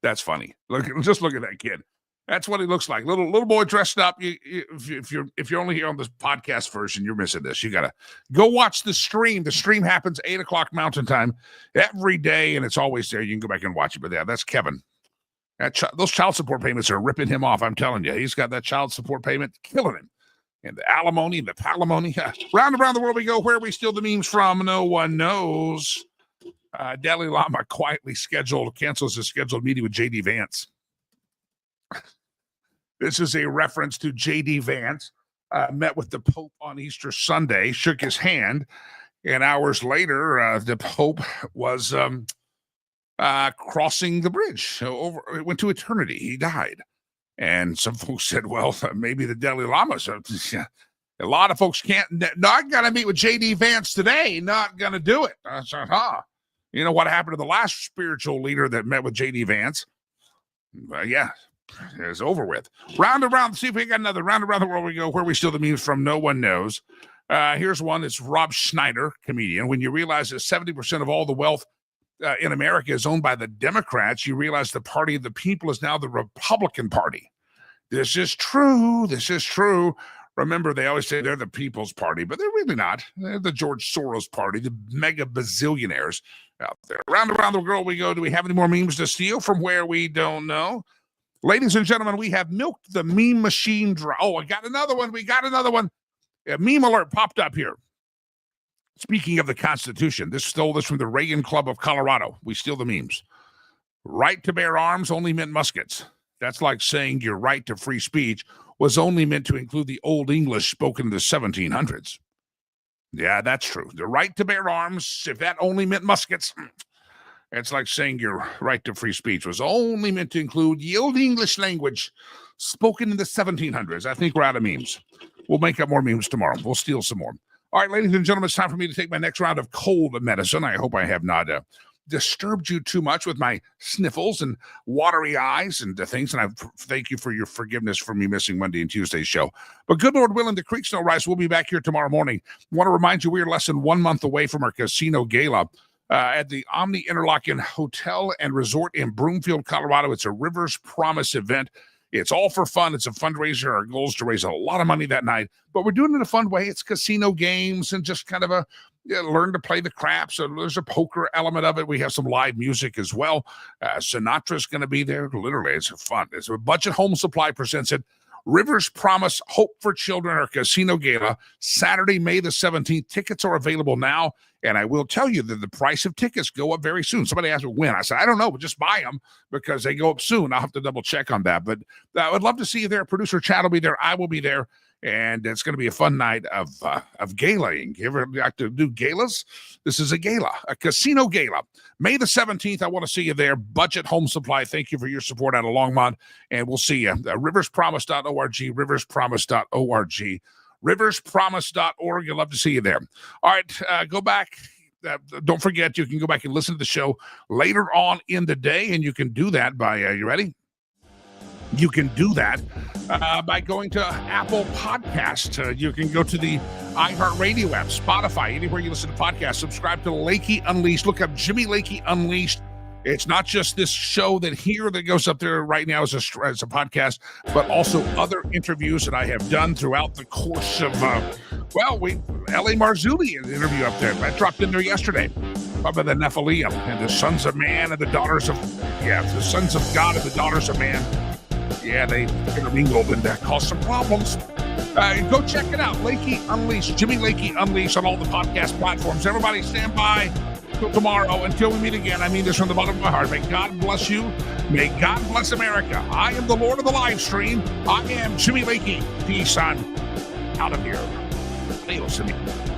That's funny. Just look at that kid. That's what he looks like. Little boy dressed up. If you're only here on this podcast version, you're missing this. You gotta go watch the stream. The stream happens 8:00 Mountain Time every day, and it's always there. You can go back and watch it. But yeah, that's Kevin. Those child support payments are ripping him off. I'm telling you, he's got that child support payment killing him. And the alimony and the palimony. Round around the world we go. Where we steal the memes from, no one knows. Dalai Lama quietly cancels his scheduled meeting with J.D. Vance. This is a reference to J.D. Vance. Met with the Pope on Easter Sunday, shook his hand, and hours later, the Pope was crossing the bridge. It went to eternity. He died. And some folks said, well, maybe the Dalai Lama. So a lot of folks not going to meet with J.D. Vance today. Not going to do it. I said, You know what happened to the last spiritual leader that met with J.D. Vance? Yeah, it's over with. Round around. See if we got another round around the world we go. Where we steal the memes from, no one knows. Here's one. It's Rob Schneider, comedian. When you realize that 70% of all the wealth in America is owned by the Democrats, you realize the party of the people is now the Republican Party. This is true. This is true. Remember, they always say they're the People's Party, but they're really not. They're the George Soros Party, the mega bazillionaires out there. Round around the world we go. Do we have any more memes to steal from where we don't know? Ladies and gentlemen, we have milked the meme machine dry. Oh, I got another one. We got another one. A meme alert popped up here. Speaking of the Constitution, stole this from the Reagan Club of Colorado. We steal the memes. Right to bear arms only meant muskets. That's like saying your right to free speech was only meant to include the Old English spoken in the 1700s. Yeah, that's true. The right to bear arms, if that only meant muskets, it's like saying your right to free speech was only meant to include the Old English language spoken in the 1700s. I think we're out of memes. We'll make up more memes tomorrow. We'll steal some more. All right, ladies and gentlemen, it's time for me to take my next round of cold medicine. I hope I have not disturbed you too much with my sniffles and watery eyes and things. And I thank you for your forgiveness for me missing Monday and Tuesday's show. But good Lord willing, the creeks don't rise. We'll be back here tomorrow morning. I want to remind you, we are less than 1 month away from our casino gala at the Omni Interlaken Hotel and Resort in Broomfield, Colorado. It's a Rivers Promise event. It's all for fun. It's a fundraiser. Our goal is to raise a lot of money that night, but we're doing it in a fun way. It's casino games and just kind of learn to play the craps. So there's a poker element of it. We have some live music as well. Sinatra's going to be there. Literally, it's fun. It's a Budget Home Supply presents it. Rivers Promise Hope for Children, our casino gala, Saturday, May the 17th. Tickets are available now And I will tell you that the price of tickets go up very soon. Somebody asked me when. I said, I don't know, but just buy them because they go up soon. I'll have to double check on that. But I would love to see you there. Producer Chad will be there. I will be there. And it's going to be a fun night of galaying. You ever like to do galas? This is a gala, a casino gala. May the 17th, I want to see you there. Budget Home Supply, thank you for your support out of Longmont. And we'll see you. Riverspromise.org, riverspromise.org, riverspromise.org. I'd love to see you there. All right, go back. Don't forget, you can go back and listen to the show later on in the day, and you can do that by, you ready? You can do that by going to Apple Podcast. You can go to the iHeartRadio app, Spotify, anywhere you listen to podcasts. Subscribe to Lakey Unleashed. Look up Jimmy Lakey Unleashed. It's not just this show that goes up there right now as a podcast, but also other interviews that I have done throughout the course of, L.A. Marzulli interview up there. I dropped in there yesterday. About the Nephilim and the sons of man and the daughters of, the sons of God and the daughters of man. Yeah, they intermingled and that caused some problems. Go check it out. Lakey Unleashed, Jimmy Lakey Unleashed on all the podcast platforms. Everybody stand by till tomorrow. Until we meet again, I mean this from the bottom of my heart. May God bless you. May God bless America. I am the Lord of the live stream. I am Jimmy Lakey. Peace. I'm out of here. Adios, amigo.